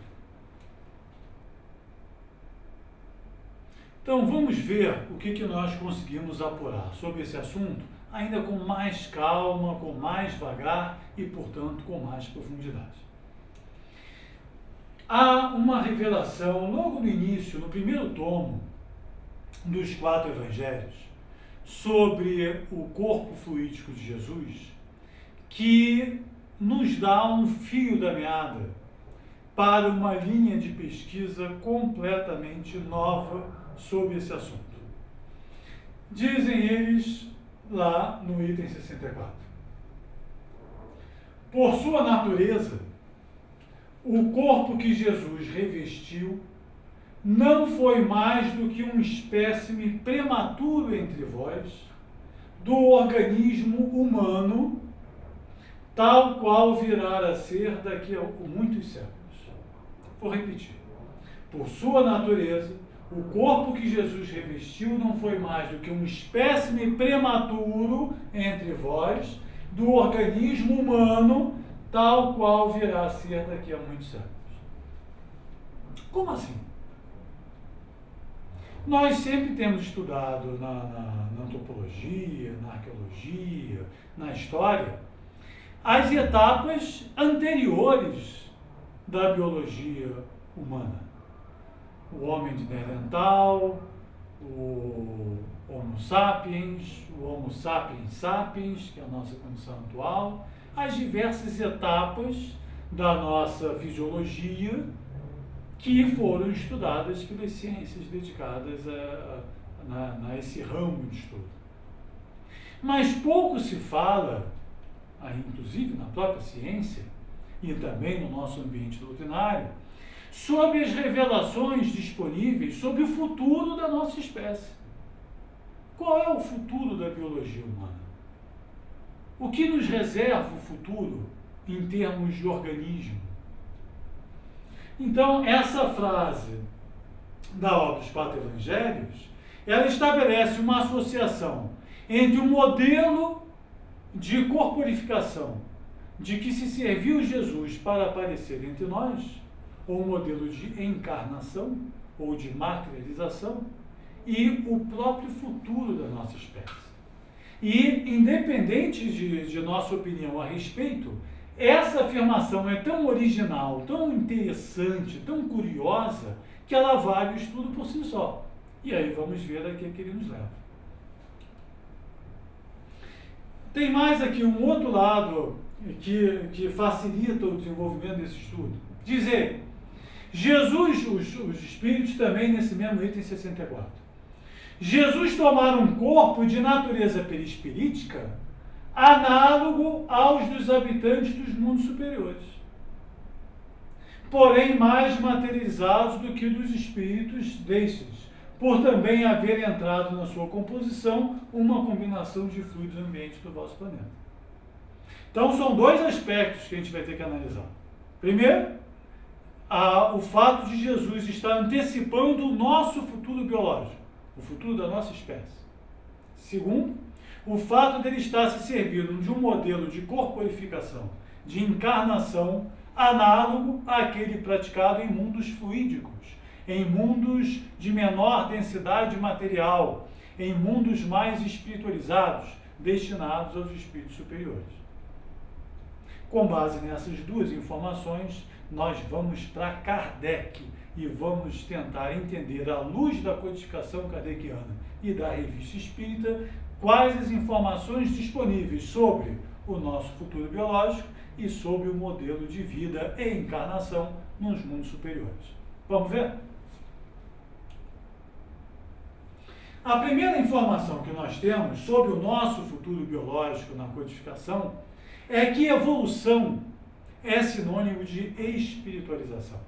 Speaker 1: Então, vamos ver o que nós conseguimos apurar sobre esse assunto, ainda com mais calma, com mais vagar e, portanto, com mais profundidade. Há uma revelação, logo no início, no primeiro tomo dos 4 evangelhos, sobre o corpo fluídico de Jesus, que nos dá um fio da meada para uma linha de pesquisa completamente nova sobre esse assunto. Dizem eles lá no item 64. Por sua natureza, o corpo que Jesus revestiu não foi mais do que um espécime prematuro entre vós do organismo humano, tal qual virá a ser daqui a muitos séculos. Vou repetir. Por sua natureza, o corpo que Jesus revestiu não foi mais do que um espécime prematuro entre vós do organismo humano, tal qual virá a ser daqui a muitos séculos. Como assim? Nós sempre temos estudado na antropologia, na arqueologia, na história, as etapas anteriores da biologia humana. O homem de Neandertal, o Homo sapiens, o Homo sapiens sapiens, que é a nossa condição atual, as diversas etapas da nossa fisiologia que foram estudadas pelas ciências dedicadas a esse ramo de estudo. Mas pouco se fala, inclusive na própria ciência e também no nosso ambiente doutrinário, sobre as revelações disponíveis sobre o futuro da nossa espécie. Qual é o futuro da biologia humana? O que nos reserva o futuro em termos de organismo? Então, essa frase da obra dos 4 evangelhos, ela estabelece uma associação entre o modelo de corporificação de que se serviu Jesus para aparecer entre nós, ou o modelo de encarnação, ou de materialização, e o próprio futuro da nossa espécie. E, independente de nossa opinião a respeito, essa afirmação é tão original, tão interessante, tão curiosa, que ela vale o estudo por si só. E aí vamos ver a que ele nos leva. Tem mais aqui um outro lado que facilita o desenvolvimento desse estudo. Diz ele: Jesus, os espíritos também nesse mesmo item 64. Jesus tomara um corpo de natureza perispirítica análogo aos dos habitantes dos mundos superiores, porém mais materializados do que dos espíritos destes, por também haver entrado na sua composição uma combinação de fluidos ambientes do vosso planeta. Então são dois aspectos que a gente vai ter que analisar. Primeiro, o fato de Jesus estar antecipando o nosso futuro biológico, o futuro da nossa espécie. Segundo, o fato dele estar se servindo de um modelo de corporificação, de encarnação, análogo àquele praticado em mundos fluídicos, em mundos de menor densidade material, em mundos mais espiritualizados, destinados aos espíritos superiores. Com base nessas duas informações, nós vamos para Kardec e vamos tentar entender, à luz da codificação kardeciana e da Revista Espírita, quais as informações disponíveis sobre o nosso futuro biológico e sobre o modelo de vida e encarnação nos mundos superiores. Vamos ver? A primeira informação que nós temos sobre o nosso futuro biológico na codificação é que evolução é sinônimo de espiritualização.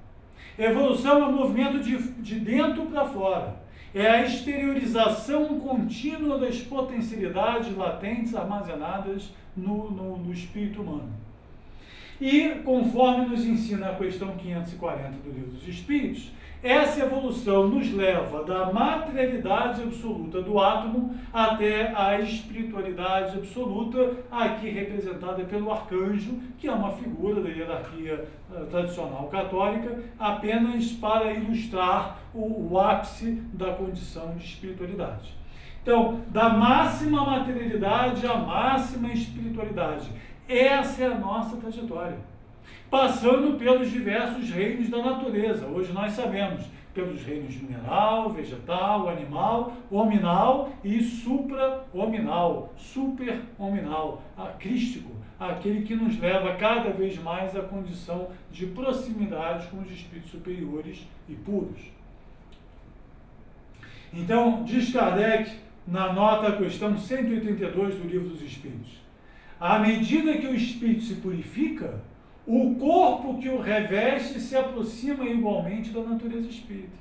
Speaker 1: Evolução é um movimento de dentro para fora. É a exteriorização contínua das potencialidades latentes armazenadas no espírito humano. E, conforme nos ensina a questão 540 do Livro dos Espíritos, essa evolução nos leva da materialidade absoluta do átomo até a espiritualidade absoluta, aqui representada pelo arcanjo, que é uma figura da hierarquia tradicional católica, apenas para ilustrar o ápice da condição de espiritualidade. Então, da máxima materialidade à máxima espiritualidade. Essa é a nossa trajetória, passando pelos diversos reinos da natureza. Hoje nós sabemos, pelos reinos mineral, vegetal, animal, hominal e supra-hominal, super-hominal, crístico, aquele que nos leva cada vez mais à condição de proximidade com os espíritos superiores e puros. Então, diz Kardec, na nota à questão 182 do Livro dos Espíritos, à medida que o espírito se purifica, o corpo que o reveste se aproxima igualmente da natureza espírita.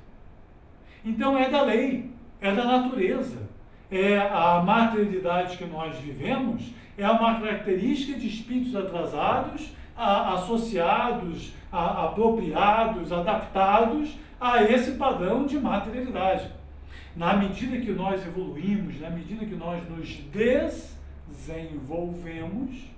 Speaker 1: Então é da lei, é da natureza. É a materialidade que nós vivemos, é uma característica de espíritos atrasados, associados, apropriados, adaptados a esse padrão de materialidade. Na medida que nós evoluímos, na medida que nós nos desenvolvemos,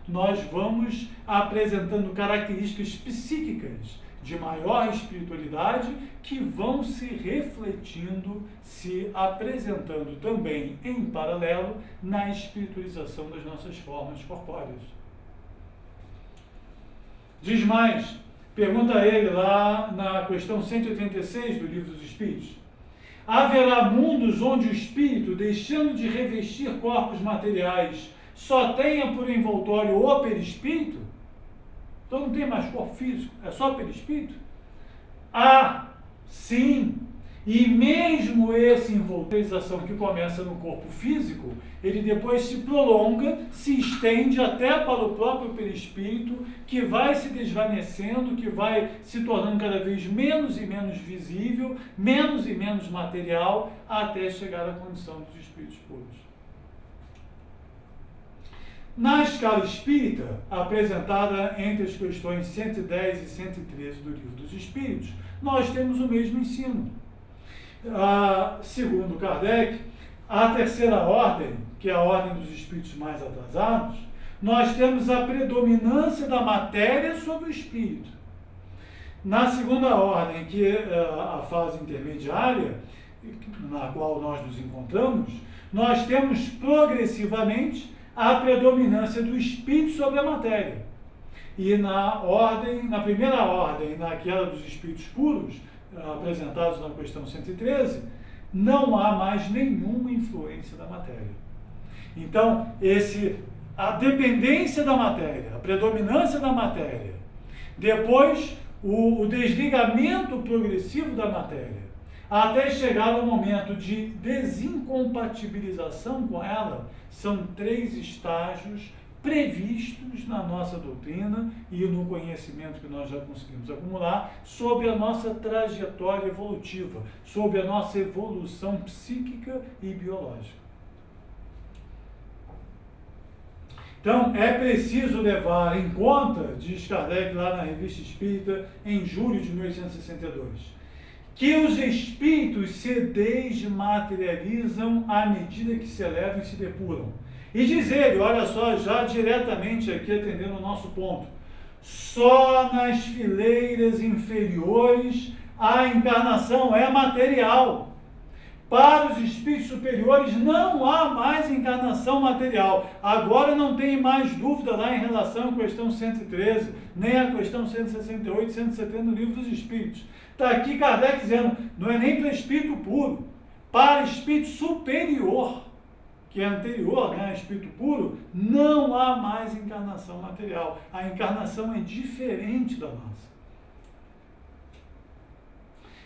Speaker 1: nós vamos apresentando características psíquicas de maior espiritualidade que vão se refletindo, se apresentando também em paralelo na espiritualização das nossas formas corpóreas. Diz mais, pergunta ele lá na questão 186 do Livro dos Espíritos: haverá mundos onde o espírito, deixando de revestir corpos materiais, só tenha por envoltório o perispírito? Então não tem mais corpo físico, é só perispírito? Sim. E mesmo essa envoltorização que começa no corpo físico, ele depois se prolonga, se estende até para o próprio perispírito, que vai se desvanecendo, que vai se tornando cada vez menos e menos visível, menos e menos material, até chegar à condição dos espíritos puros. Na escala espírita, apresentada entre as questões 110 e 113 do Livro dos Espíritos, nós temos o mesmo ensino. Segundo Kardec, a terceira ordem, que é a ordem dos espíritos mais atrasados, nós temos a predominância da matéria sobre o espírito. Na segunda ordem, que é a fase intermediária, na qual nós nos encontramos, nós temos progressivamente a predominância do espírito sobre a matéria. E na primeira ordem, naquela dos espíritos puros, apresentados na questão 113, não há mais nenhuma influência da matéria. Então, a dependência da matéria, a predominância da matéria, depois o desligamento progressivo da matéria, até chegar ao momento de desincompatibilização com ela, são 3 estágios previstos na nossa doutrina e no conhecimento que nós já conseguimos acumular sobre a nossa trajetória evolutiva, sobre a nossa evolução psíquica e biológica. Então, é preciso levar em conta, diz Kardec lá na Revista Espírita, em julho de 1862, que os espíritos se desmaterializam à medida que se elevam e se depuram. E diz ele, olha só, já diretamente aqui atendendo o nosso ponto, só nas fileiras inferiores a encarnação é material. Para os espíritos superiores não há mais encarnação material. Agora não tem mais dúvida lá em relação à questão 113, nem a questão 168, 170 do Livro dos Espíritos. Está aqui Kardec dizendo, não é nem para espírito puro, para espírito superior, que é anterior, né, a espírito puro, não há mais encarnação material. A encarnação é diferente da nossa.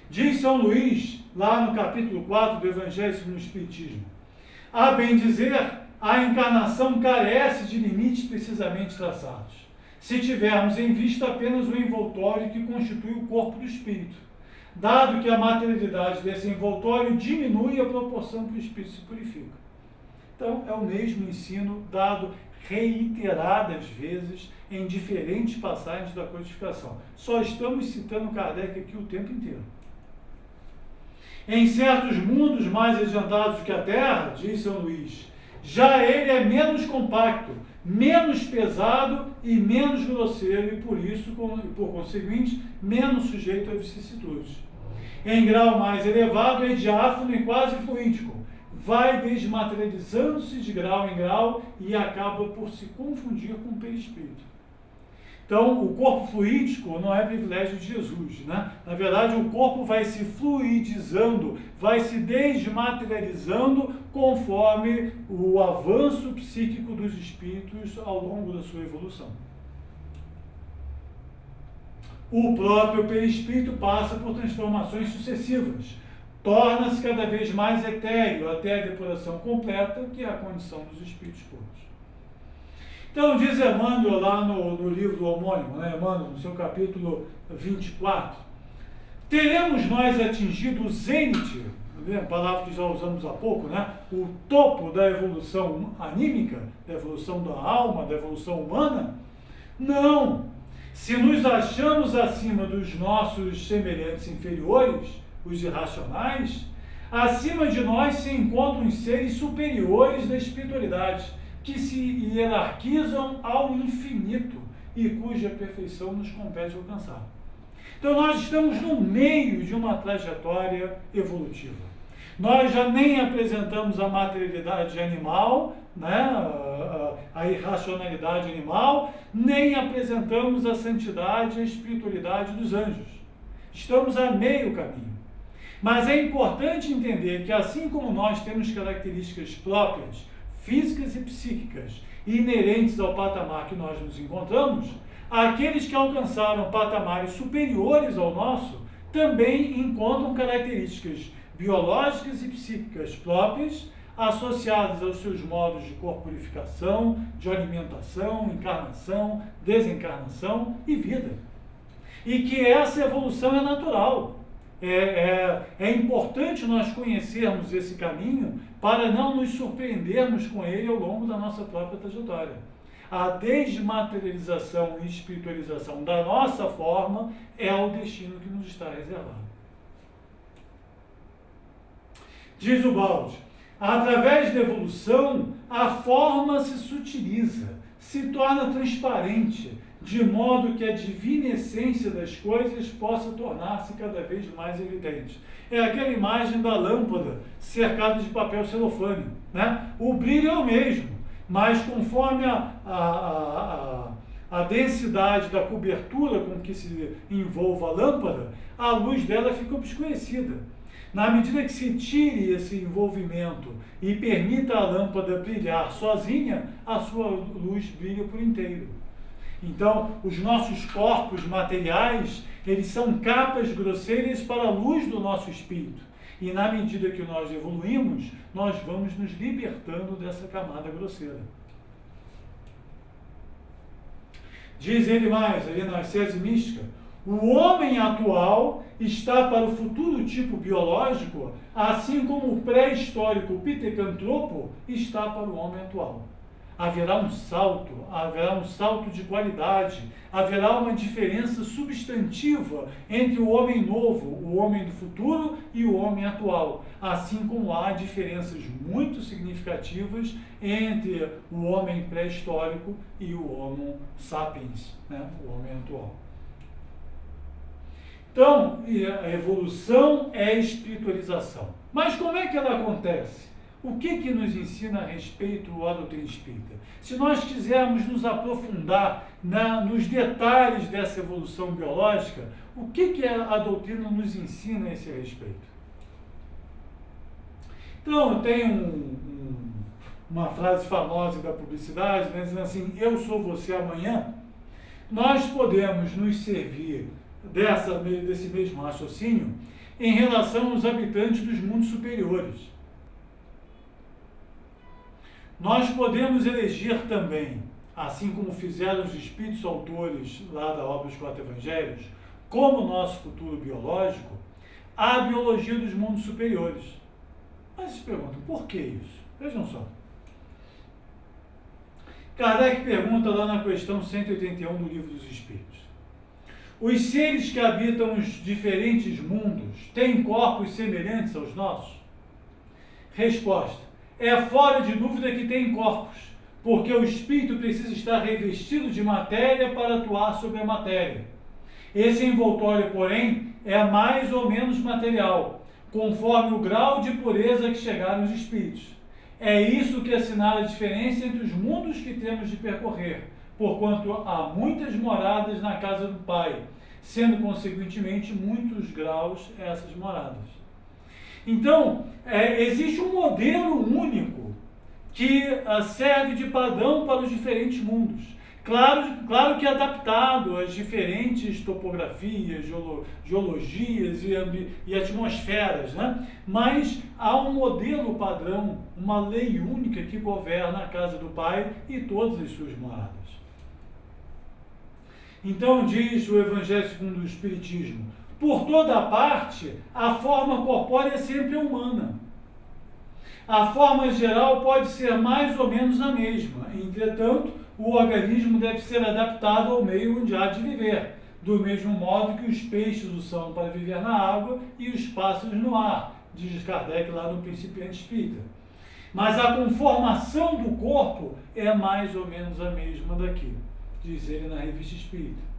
Speaker 1: Diz São Luís, lá no capítulo 4 do Evangelho segundo o Espiritismo, a bem dizer, a encarnação carece de limites precisamente traçados, se tivermos em vista apenas o envoltório que constitui o corpo do espírito, dado que a materialidade desse envoltório diminui à proporção que o espírito se purifica. Então, é o mesmo ensino dado reiteradas vezes em diferentes passagens da codificação. Só estamos citando Kardec aqui o tempo inteiro. Em certos mundos mais adiantados que a Terra, diz São Luís, já ele é menos compacto, menos pesado e menos grosseiro e por isso, por conseguinte, menos sujeito a vicissitudes. Em grau mais elevado é diáfano e quase fluídico, vai desmaterializando-se de grau em grau e acaba por se confundir com o perispírito. Então, o corpo fluídico não é privilégio de Jesus, né? Na verdade, o corpo vai se fluidizando, vai se desmaterializando conforme o avanço psíquico dos espíritos ao longo da sua evolução. O próprio perispírito passa por transformações sucessivas, torna-se cada vez mais etéreo até a depuração completa, que é a condição dos espíritos puros. Então, diz Emmanuel lá no livro homônimo, né? Emmanuel, no seu capítulo 24, teremos nós atingido o zênite, a palavra que já usamos há pouco, né? O topo da evolução anímica, da evolução da alma, da evolução humana? Não! Se nos achamos acima dos nossos semelhantes inferiores, os irracionais, acima de nós se encontram os seres superiores da espiritualidade, que se hierarquizam ao infinito e cuja perfeição nos compete alcançar. Então nós estamos no meio de uma trajetória evolutiva. Nós já nem apresentamos a materialidade animal, né, a irracionalidade animal, nem apresentamos a santidade e a espiritualidade dos anjos. Estamos a meio caminho. Mas é importante entender que assim como nós temos características próprias, físicas e psíquicas, inerentes ao patamar que nós nos encontramos, aqueles que alcançaram patamares superiores ao nosso também encontram características biológicas e psíquicas próprias, associadas aos seus modos de corporificação, de alimentação, encarnação, desencarnação e vida. E que essa evolução é natural. É importante nós conhecermos esse caminho para não nos surpreendermos com ele ao longo da nossa própria trajetória. A desmaterialização e espiritualização da nossa forma é o destino que nos está reservado. Diz o Balde, através da evolução, a forma se sutiliza, se torna transparente, de modo que a divina essência das coisas possa tornar-se cada vez mais evidente. É aquela imagem da lâmpada cercada de papel celofane, né? O brilho é o mesmo, mas conforme a densidade da cobertura com que se envolve a lâmpada, a luz dela fica obscurecida. Na medida que se tire esse envolvimento e permita a lâmpada brilhar sozinha, a sua luz brilha por inteiro. Então, os nossos corpos materiais Eles são capas grosseiras para a luz do nosso espírito. E na medida que nós evoluímos, nós vamos nos libertando dessa camada grosseira. Diz ele mais, ali na Ascese Mística, o homem atual está para o futuro tipo biológico, assim como o pré-histórico pitecantropo está para o homem atual. Haverá um salto de qualidade, haverá uma diferença substantiva entre o homem novo, o homem do futuro e o homem atual, assim como há diferenças muito significativas entre o homem pré-histórico e o Homo sapiens, né? O homem atual. Então, a evolução é espiritualização. Mas como é que ela acontece? O que nos ensina a respeito à doutrina espírita? Se nós quisermos nos aprofundar nos detalhes dessa evolução biológica, o que a doutrina nos ensina a esse respeito? Então, eu tenho uma frase famosa da publicidade, né, dizendo assim, eu sou você amanhã. Nós podemos nos servir desse mesmo raciocínio em relação aos habitantes dos mundos superiores. Nós podemos eleger também, assim como fizeram os espíritos autores lá da obra dos 4 Evangelhos, como nosso futuro biológico, a biologia dos mundos superiores. Mas se perguntam, por que isso? Vejam só. Kardec pergunta lá na questão 181 do Livro dos Espíritos. Os seres que habitam os diferentes mundos têm corpos semelhantes aos nossos? Resposta. É fora de dúvida que tem corpos, porque o espírito precisa estar revestido de matéria para atuar sobre a matéria. Esse envoltório, porém, é mais ou menos material, conforme o grau de pureza que chegaram os espíritos. É isso que assinala a diferença entre os mundos que temos de percorrer, porquanto há muitas moradas na casa do Pai, sendo, consequentemente, muitos graus essas moradas. Então, existe um modelo único que serve de padrão para os diferentes mundos. Claro que adaptado às diferentes topografias, geologias e atmosferas, né? Mas há um modelo padrão, uma lei única que governa a casa do Pai e todas as suas moradas. Então diz o Evangelho segundo o Espiritismo, por toda parte, a forma corpórea sempre é humana. A forma geral pode ser mais ou menos a mesma, entretanto, o organismo deve ser adaptado ao meio onde há de viver, do mesmo modo que os peixes o são para viver na água e os pássaros no ar, diz Kardec lá no Principiante Espírita. Mas a conformação do corpo é mais ou menos a mesma daqui, diz ele na Revista Espírita.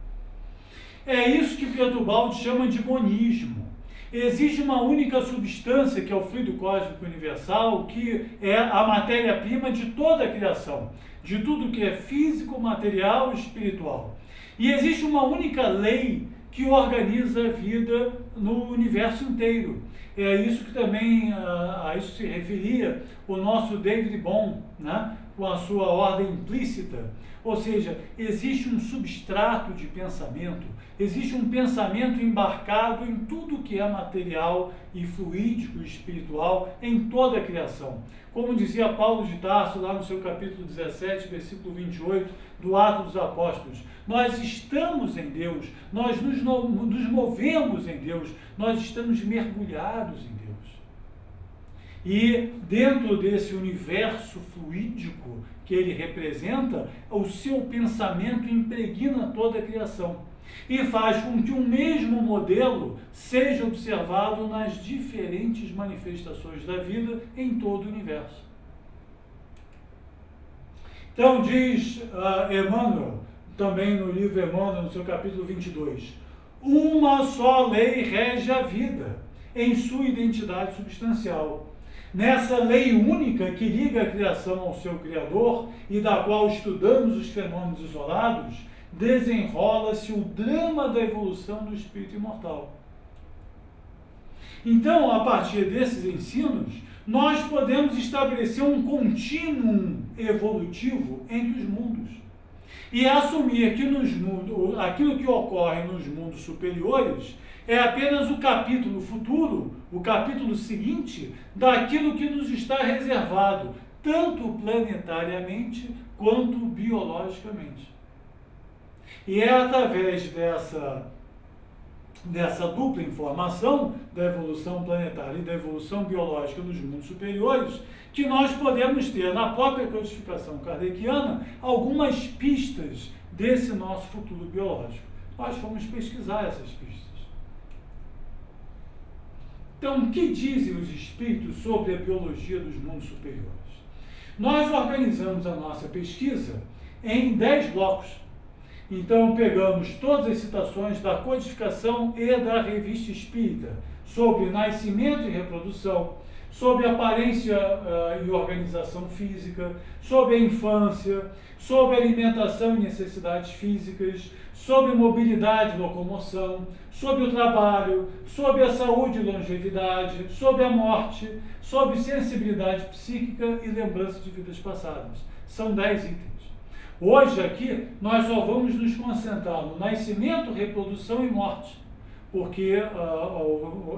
Speaker 1: É isso que Pedro Baldi chama de monismo. Existe uma única substância, que é o fluido cósmico universal, que é a matéria-prima de toda a criação, de tudo que é físico, material e espiritual. E existe uma única lei que organiza a vida no universo inteiro. É isso que também, a isso se referia o nosso David Bohm, né, com a sua ordem implícita. Ou seja, existe um substrato de pensamento, existe um pensamento embarcado em tudo que é material e fluídico e espiritual em toda a criação. Como dizia Paulo de Tarso lá no seu capítulo 17, versículo 28 do Atos dos Apóstolos, nós estamos em Deus, nós nos movemos em Deus, nós estamos mergulhados em Deus. E dentro desse universo fluídico que ele representa, o seu pensamento impregna toda a criação e faz com que o mesmo modelo seja observado nas diferentes manifestações da vida em todo o universo. Então diz Emmanuel, também no livro Emmanuel, no seu capítulo 22, uma só lei rege a vida em sua identidade substancial. Nessa lei única que liga a criação ao seu Criador e da qual estudamos os fenômenos isolados, desenrola-se o drama da evolução do espírito imortal. Então, a partir desses ensinos, nós podemos estabelecer um contínuo evolutivo entre os mundos. E assumir que aquilo que ocorre nos mundos superiores é apenas o capítulo futuro, o capítulo seguinte, daquilo que nos está reservado, tanto planetariamente quanto biologicamente. E é através dessa dupla informação da evolução planetária e da evolução biológica nos mundos superiores que nós podemos ter, na própria codificação kardeciana, algumas pistas desse nosso futuro biológico. Nós fomos pesquisar essas pistas. Então, o que dizem os espíritos sobre a biologia dos mundos superiores? Nós organizamos a nossa pesquisa em 10 blocos. Então, pegamos todas as citações da codificação e da revista espírita sobre nascimento e reprodução, sobre aparência e organização física, sobre a infância, sobre alimentação e necessidades físicas, sobre mobilidade e locomoção, sobre o trabalho, sobre a saúde e longevidade, sobre a morte, sobre sensibilidade psíquica e lembrança de vidas passadas. São 10 itens. Hoje aqui nós só vamos nos concentrar no nascimento, reprodução e morte, porque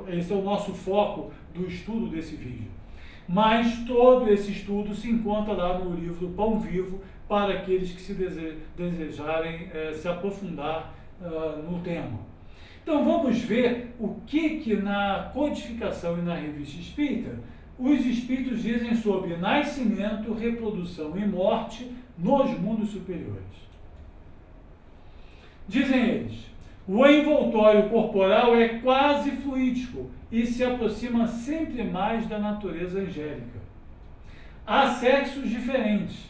Speaker 1: esse é o nosso foco do estudo desse vídeo. Mas todo esse estudo se encontra lá no livro Pão Vivo, para aqueles que se desejarem se aprofundar no tema. Então vamos ver o que na codificação e na revista espírita os espíritos dizem sobre nascimento, reprodução e morte nos mundos superiores. Dizem eles: o envoltório corporal é quase fluídico e se aproxima sempre mais da natureza angélica. Há sexos diferentes,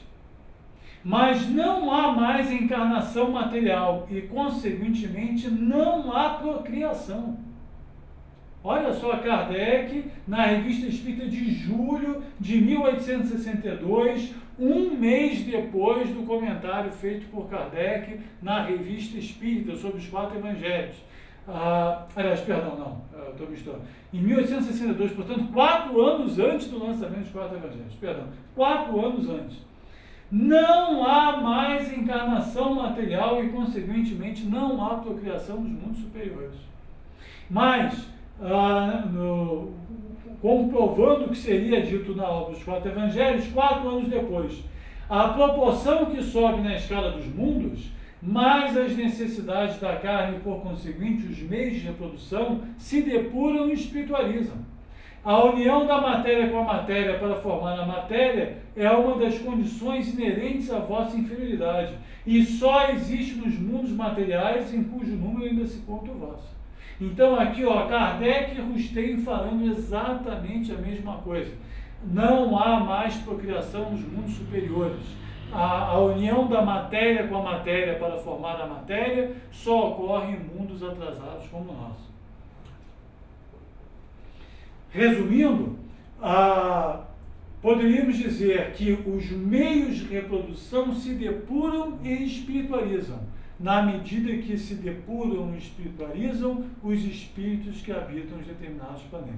Speaker 1: mas não há mais encarnação material e, consequentemente, não há procriação. Olha só, Kardec, na Revista Espírita de julho de 1862, um mês depois do comentário feito por Kardec na Revista Espírita sobre os 4 Evangelhos. Estou misturando. Em 1862, portanto, 4 anos antes do lançamento dos 4 Evangelhos. 4 anos antes. Não há mais encarnação material e, consequentemente, não há procriação nos mundos superiores. Mas, comprovando o que seria dito na obra dos 4 Evangelhos, 4 anos depois, a proporção que sobe na escala dos mundos, mais as necessidades da carne e, por conseguinte, os meios de reprodução, se depuram e espiritualizam. A união da matéria com a matéria para formar a matéria é uma das condições inerentes à vossa inferioridade, e só existe nos mundos materiais em cujo número ainda se conta o vosso. Então aqui, Kardec e Rustem falando exatamente a mesma coisa. Não há mais procriação nos mundos superiores. A união da matéria com a matéria para formar a matéria só ocorre em mundos atrasados como o nosso. Resumindo, poderíamos dizer que os meios de reprodução se depuram e espiritualizam, na medida que se depuram e espiritualizam os espíritos que habitam os determinados planetas.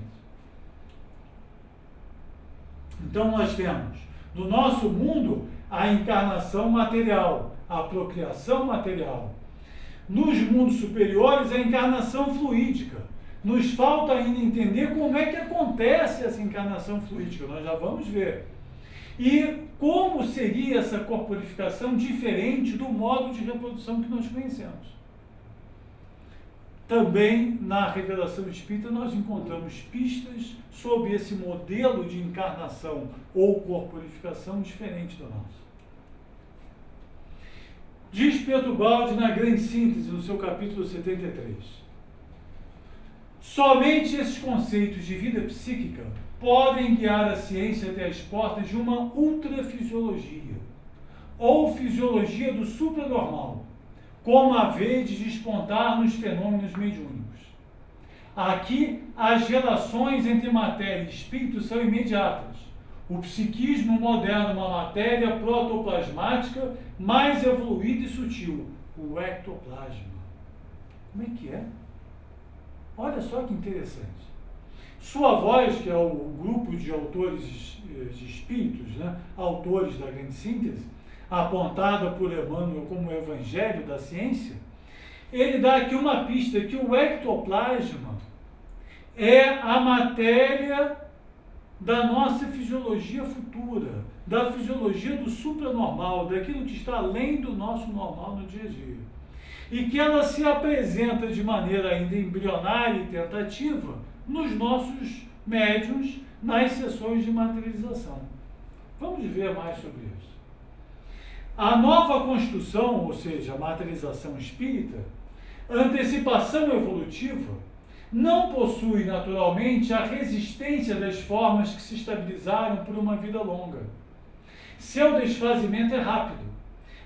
Speaker 1: Então nós temos, no nosso mundo, a encarnação material, a procriação material. Nos mundos superiores, a encarnação fluídica. Nos falta ainda entender como é que acontece essa encarnação fluídica, nós já vamos ver. E como seria essa corporificação diferente do modo de reprodução que nós conhecemos. Também na revelação espírita nós encontramos pistas sobre esse modelo de encarnação ou corporificação diferente do nosso. Diz Pedro Baldi na Grande Síntese, no seu capítulo 73. Somente esses conceitos de vida psíquica podem guiar a ciência até as portas de uma ultrafisiologia, ou fisiologia do supranormal, como a vez de despontar nos fenômenos mediúnicos. Aqui, as relações entre matéria e espírito são imediatas. O psiquismo modela uma matéria protoplasmática mais evoluída e sutil, o ectoplasma. Como é que é? Olha só que interessante. Sua Voz, que é o grupo de autores de espíritos, autores da Grande Síntese, apontada por Emmanuel como o evangelho da ciência, ele dá aqui uma pista que o ectoplasma é a matéria da nossa fisiologia futura, da fisiologia do supranormal, daquilo que está além do nosso normal no dia a dia. E que ela se apresenta de maneira ainda embrionária e tentativa nos nossos médiuns, nas sessões de materialização. Vamos ver mais sobre isso. A nova construção, ou seja, a materialização espírita, antecipação evolutiva, não possui naturalmente a resistência das formas que se estabilizaram por uma vida longa. Seu desfazimento é rápido.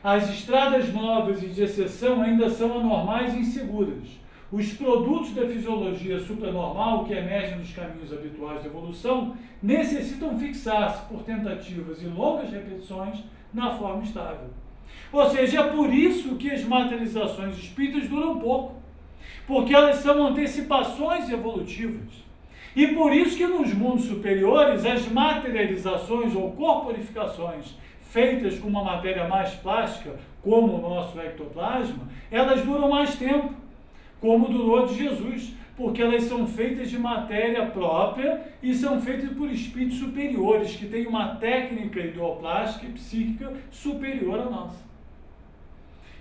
Speaker 1: As estradas novas e de exceção ainda são anormais e inseguras. Os produtos da fisiologia supranormal que emergem dos caminhos habituais da evolução necessitam fixar-se por tentativas e longas repetições na forma estável. Ou seja, é por isso que as materializações espíritas duram pouco, porque elas são antecipações evolutivas. E por isso que nos mundos superiores as materializações ou corporificações feitas com uma matéria mais plástica, como o nosso ectoplasma, elas duram mais tempo, como durou de Jesus, porque elas são feitas de matéria própria e são feitas por espíritos superiores, que têm uma técnica ideoplástica e psíquica superior à nossa.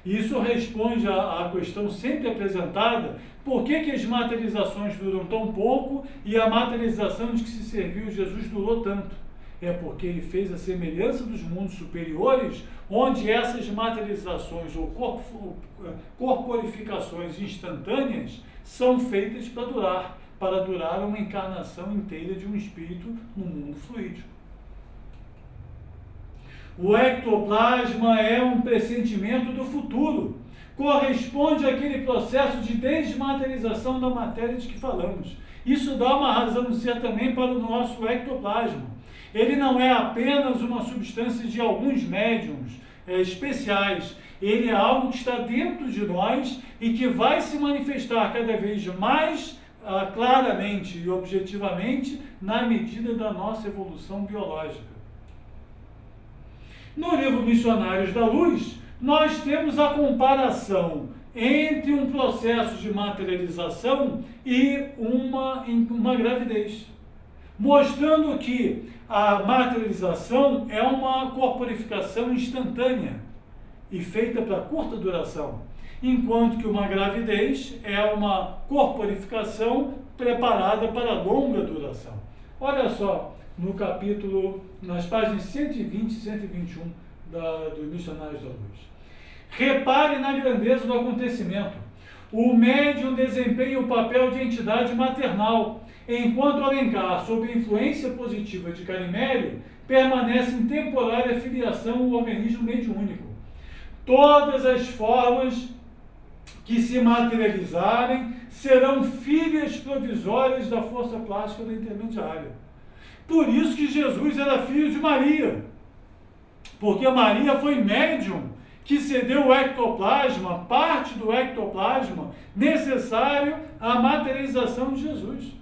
Speaker 1: Isso responde à questão sempre apresentada: por que as materializações duram tão pouco e a materialização de que se serviu Jesus durou tanto? É porque ele fez a semelhança dos mundos superiores, onde essas materializações ou corporificações instantâneas são feitas para durar uma encarnação inteira de um espírito no mundo fluídico. O ectoplasma é um pressentimento do futuro, corresponde àquele processo de desmaterialização da matéria de que falamos. Isso dá uma razão de ser também para o nosso ectoplasma. Ele não é apenas uma substância de alguns médiums especiais, ele é algo que está dentro de nós e que vai se manifestar cada vez mais claramente e objetivamente na medida da nossa evolução biológica. No livro Missionários da Luz, nós temos a comparação entre um processo de materialização e uma gravidez, mostrando que a materialização é uma corporificação instantânea e feita para curta duração, enquanto que uma gravidez é uma corporificação preparada para longa duração. Olha só, no capítulo, nas páginas 120 e 121 do Missionários da Luz. Repare na grandeza do acontecimento. O médium desempenha o papel de entidade maternal, enquanto Alencar, sob influência positiva de Carimério, permanece em temporária filiação ao organismo mediúnico. Todas as formas que se materializarem serão filhas provisórias da força plástica da intermediária. Por isso que Jesus era filho de Maria, porque Maria foi médium que cedeu o ectoplasma, parte do ectoplasma necessário à materialização de Jesus.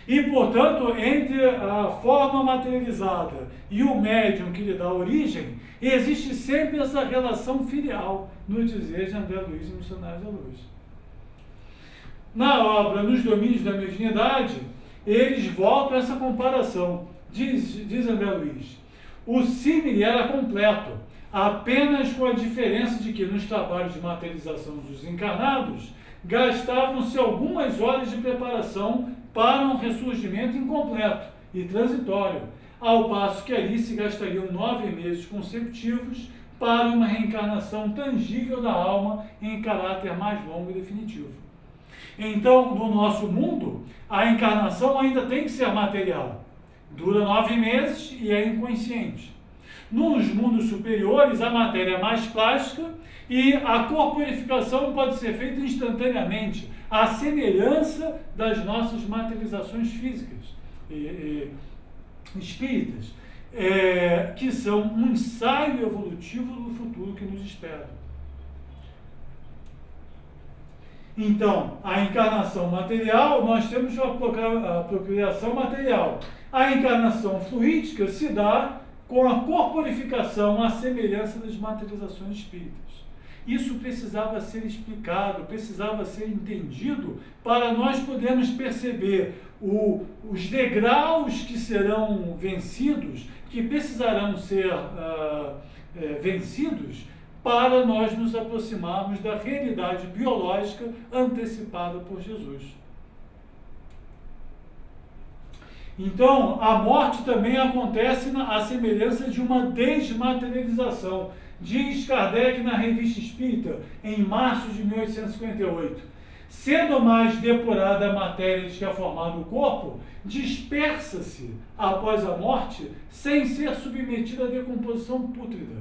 Speaker 1: E, portanto, entre a forma materializada e o médium que lhe dá origem, existe sempre essa relação filial, no dizer de André Luiz e Missionários da Luz. Na obra Nos Domínios da Mediunidade, eles voltam a essa comparação. Diz André Luiz: o símile era completo, apenas com a diferença de que nos trabalhos de materialização dos encarnados gastavam-se algumas horas de preparação para um ressurgimento incompleto e transitório, ao passo que ali se gastariam 9 meses consecutivos para uma reencarnação tangível da alma em caráter mais longo e definitivo. Então, no nosso mundo, a encarnação ainda tem que ser material. Dura 9 meses e é inconsciente. Nos mundos superiores, a matéria é mais plástica e a corporificação pode ser feita instantaneamente, à semelhança das nossas materializações físicas espíritas, que são um ensaio evolutivo do futuro que nos espera. Então, a encarnação material, nós temos a procriação material. A encarnação fluídica se dá com a corporificação à semelhança das materializações espíritas. Isso precisava ser explicado, precisava ser entendido para nós podermos perceber os degraus que serão vencidos, que precisarão ser vencidos para nós nos aproximarmos da realidade biológica antecipada por Jesus. Então, a morte também acontece à semelhança de uma desmaterialização. Diz Kardec na Revista Espírita, em março de 1858, sendo mais depurada a matéria de que é formado o corpo, dispersa-se após a morte sem ser submetida à decomposição pútrida.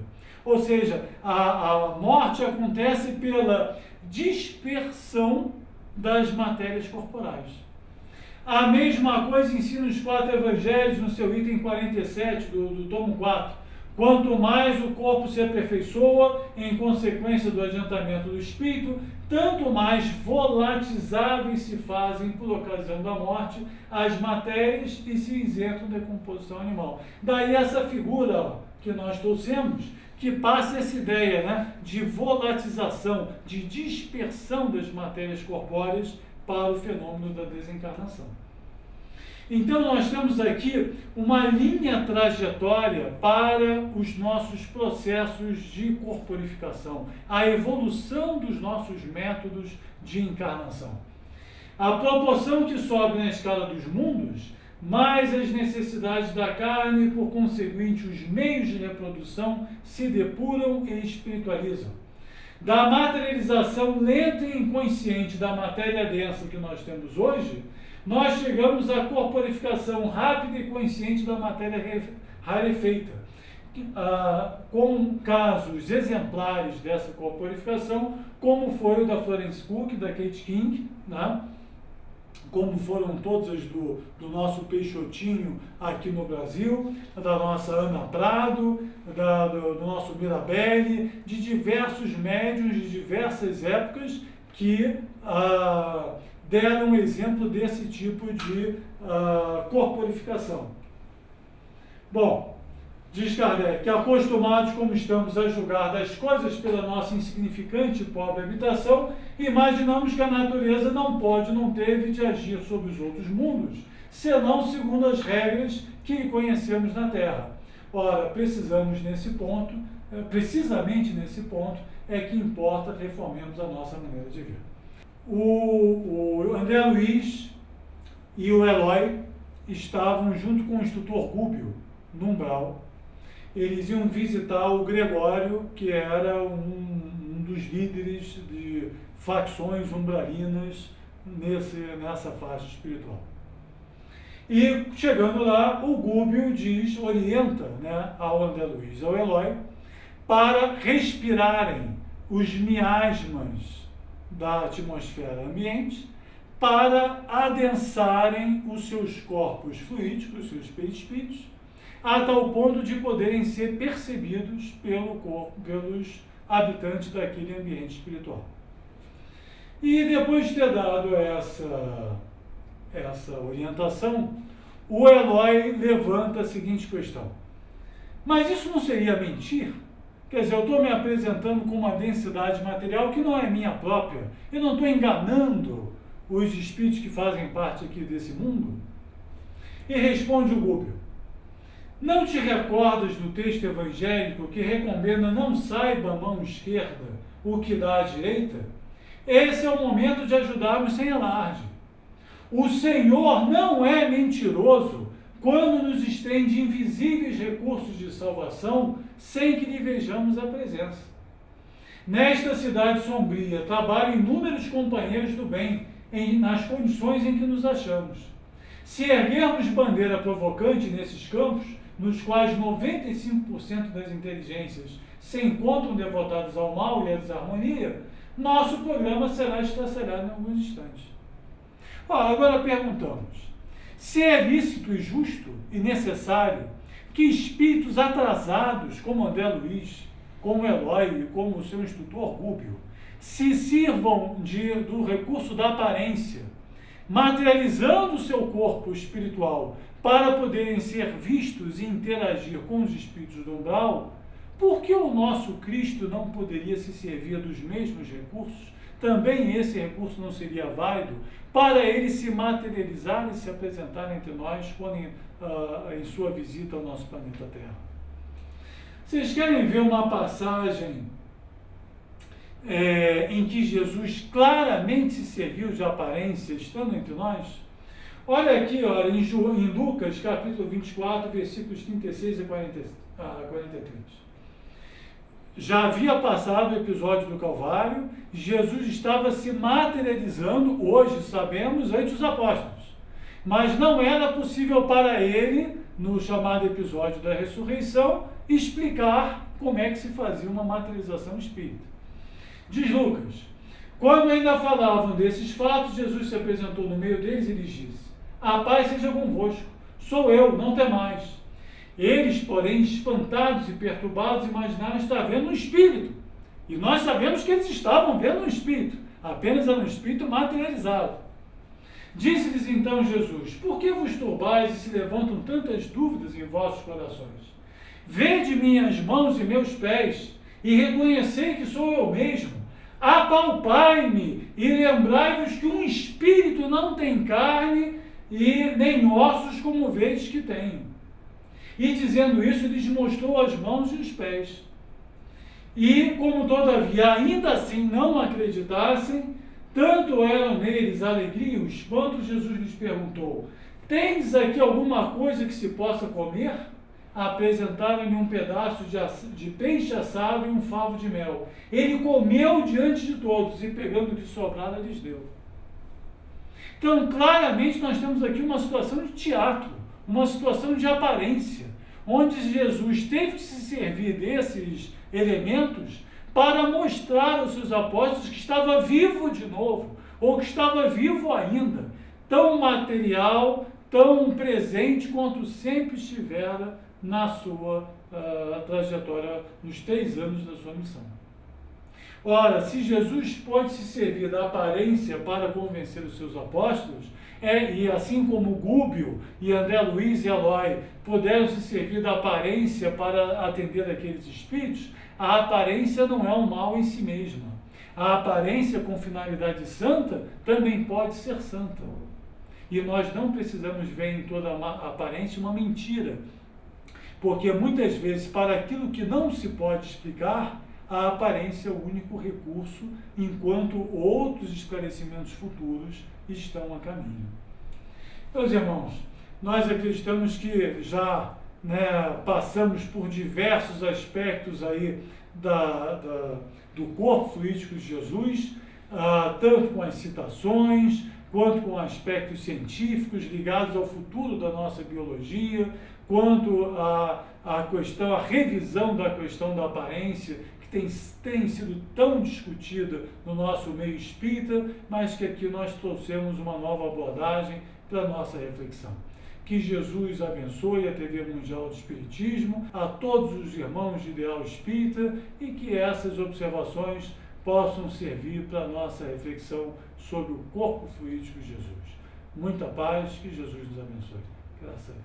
Speaker 1: Ou seja, a morte acontece pela dispersão das matérias corporais. A mesma coisa ensina os 4 evangelhos no seu item 47 do tomo 4. Quanto mais o corpo se aperfeiçoa em consequência do adiantamento do espírito, tanto mais volatizáveis se fazem por ocasião da morte as matérias e se isentam da decomposição animal. Daí essa figura que nós trouxemos, que passa essa ideia, né, de volatização, de dispersão das matérias corpóreas para o fenômeno da desencarnação. Então, nós temos aqui uma linha trajetória para os nossos processos de corporificação, a evolução dos nossos métodos de encarnação. A proporção que sobe na escala dos mundos, mais as necessidades da carne, por conseguinte, os meios de reprodução se depuram e espiritualizam. Da materialização lenta e inconsciente da matéria densa que nós temos hoje, nós chegamos à corporificação rápida e consciente da matéria rarefeita. Com casos exemplares dessa corporificação, como foi o da Florence Cook, da Kate King, né? Como foram todas do nosso Peixotinho aqui no Brasil, da nossa Ana Prado, do nosso Mirabelli, de diversos médiuns de diversas épocas que deram um exemplo desse tipo de corporificação. Bom, diz Kardec que acostumados como estamos a julgar das coisas pela nossa insignificante e pobre habitação, imaginamos que a natureza não pode, não teve de agir sobre os outros mundos, senão segundo as regras que conhecemos na Terra. Ora, precisamente nesse ponto, é que importa reformemos a nossa maneira de ver. O André Luiz e o Eloy estavam junto com o instrutor Gúbio, no umbral. Eles iam visitar o Gregório, que era um dos líderes de facções umbralinas nessa faixa espiritual. E chegando lá, o Gúbio orienta, né, ao André Luiz e ao Eloy para respirarem os miasmas da atmosfera ambiente para adensarem os seus corpos fluídicos, os seus perispíritos, a tal ponto de poderem ser percebidos pelos habitantes daquele ambiente espiritual. E depois de ter dado essa orientação, o Eloy levanta a seguinte questão: mas isso não seria mentir? Quer dizer, eu estou me apresentando com uma densidade material que não é minha própria. Eu não estou enganando os espíritos que fazem parte aqui desse mundo? E responde o Gúbio: não te recordas do texto evangélico que recomenda não saiba a mão esquerda o que dá à direita? Esse é o momento de ajudarmos sem alarde. O Senhor não é mentiroso quando nos estende invisíveis recursos de salvação sem que lhe vejamos a presença. Nesta cidade sombria trabalham inúmeros companheiros do bem nas condições em que nos achamos. Se erguermos bandeira provocante nesses campos, nos quais 95% das inteligências se encontram devotadas ao mal e à desarmonia, nosso programa será estraçalhado em alguns instantes. Agora perguntamos: se é lícito e justo e necessário que espíritos atrasados, como André Luiz, como Eloy e como o seu instrutor Gúbio, se sirvam do recurso da aparência materializando o seu corpo espiritual para poderem ser vistos e interagir com os espíritos do umbral, por que o nosso Cristo não poderia se servir dos mesmos recursos? Também esse recurso não seria válido para ele se materializar e se apresentar entre nós quando em sua visita ao nosso planeta Terra. Vocês querem ver uma passagem em que Jesus claramente se serviu de aparência estando entre nós? Olha aqui, olha, em Lucas, capítulo 24, versículos 36 e 43. Já havia passado o episódio do Calvário, Jesus estava se materializando, hoje sabemos, ante os apóstolos. Mas não era possível para ele, no chamado episódio da ressurreição, explicar como é que se fazia uma materialização espírita. Diz Lucas: quando ainda falavam desses fatos, Jesus se apresentou no meio deles e lhes disse: a paz seja convosco, sou eu, não temais. Eles, porém, espantados e perturbados, imaginaram estar vendo um espírito. E nós sabemos que eles estavam vendo um espírito, apenas era um espírito materializado. Disse-lhes então Jesus: por que vos turbais e se levantam tantas dúvidas em vossos corações? Vede minhas mãos e meus pés, e reconhecei que sou eu mesmo. Apalpai-me e lembrai-vos que um espírito não tem carne e nem ossos como vedes que tenho. E dizendo isso, lhes mostrou as mãos e os pés. E, como todavia ainda assim não acreditassem, tanto eram neles a alegria e o espanto, Jesus lhes perguntou: tendes aqui alguma coisa que se possa comer? Apresentaram-lhe um pedaço de peixe assado e um favo de mel. Ele comeu diante de todos e, pegando de sobrada, lhes deu. Então, claramente, nós temos aqui uma situação de teatro, uma situação de aparência, onde Jesus teve que se servir desses elementos para mostrar aos seus apóstolos que estava vivo de novo, ou que estava vivo ainda, tão material, tão presente quanto sempre estivera na sua trajetória, nos 3 anos da sua missão. Ora, se Jesus pode se servir da aparência para convencer os seus apóstolos, e assim como Gúbio e André Luiz e Eloy puderam se servir da aparência para atender aqueles espíritos, a aparência não é um mal em si mesma. A aparência com finalidade santa também pode ser santa. E nós não precisamos ver em toda a aparência uma mentira, porque muitas vezes, para aquilo que não se pode explicar, a aparência é o único recurso, enquanto outros esclarecimentos futuros estão a caminho. Meus irmãos, nós acreditamos que já passamos por diversos aspectos aí do corpo fluídico de Jesus, tanto com as citações, quanto com aspectos científicos ligados ao futuro da nossa biologia, quanto à revisão da questão da aparência, que tem sido tão discutida no nosso meio espírita, mas que aqui nós trouxemos uma nova abordagem para a nossa reflexão. Que Jesus abençoe a TV Mundial do Espiritismo, a todos os irmãos de Ideal Espírita, e que essas observações possam servir para a nossa reflexão sobre o corpo fluídico de Jesus. Muita paz, que Jesus nos abençoe. Graças a Deus.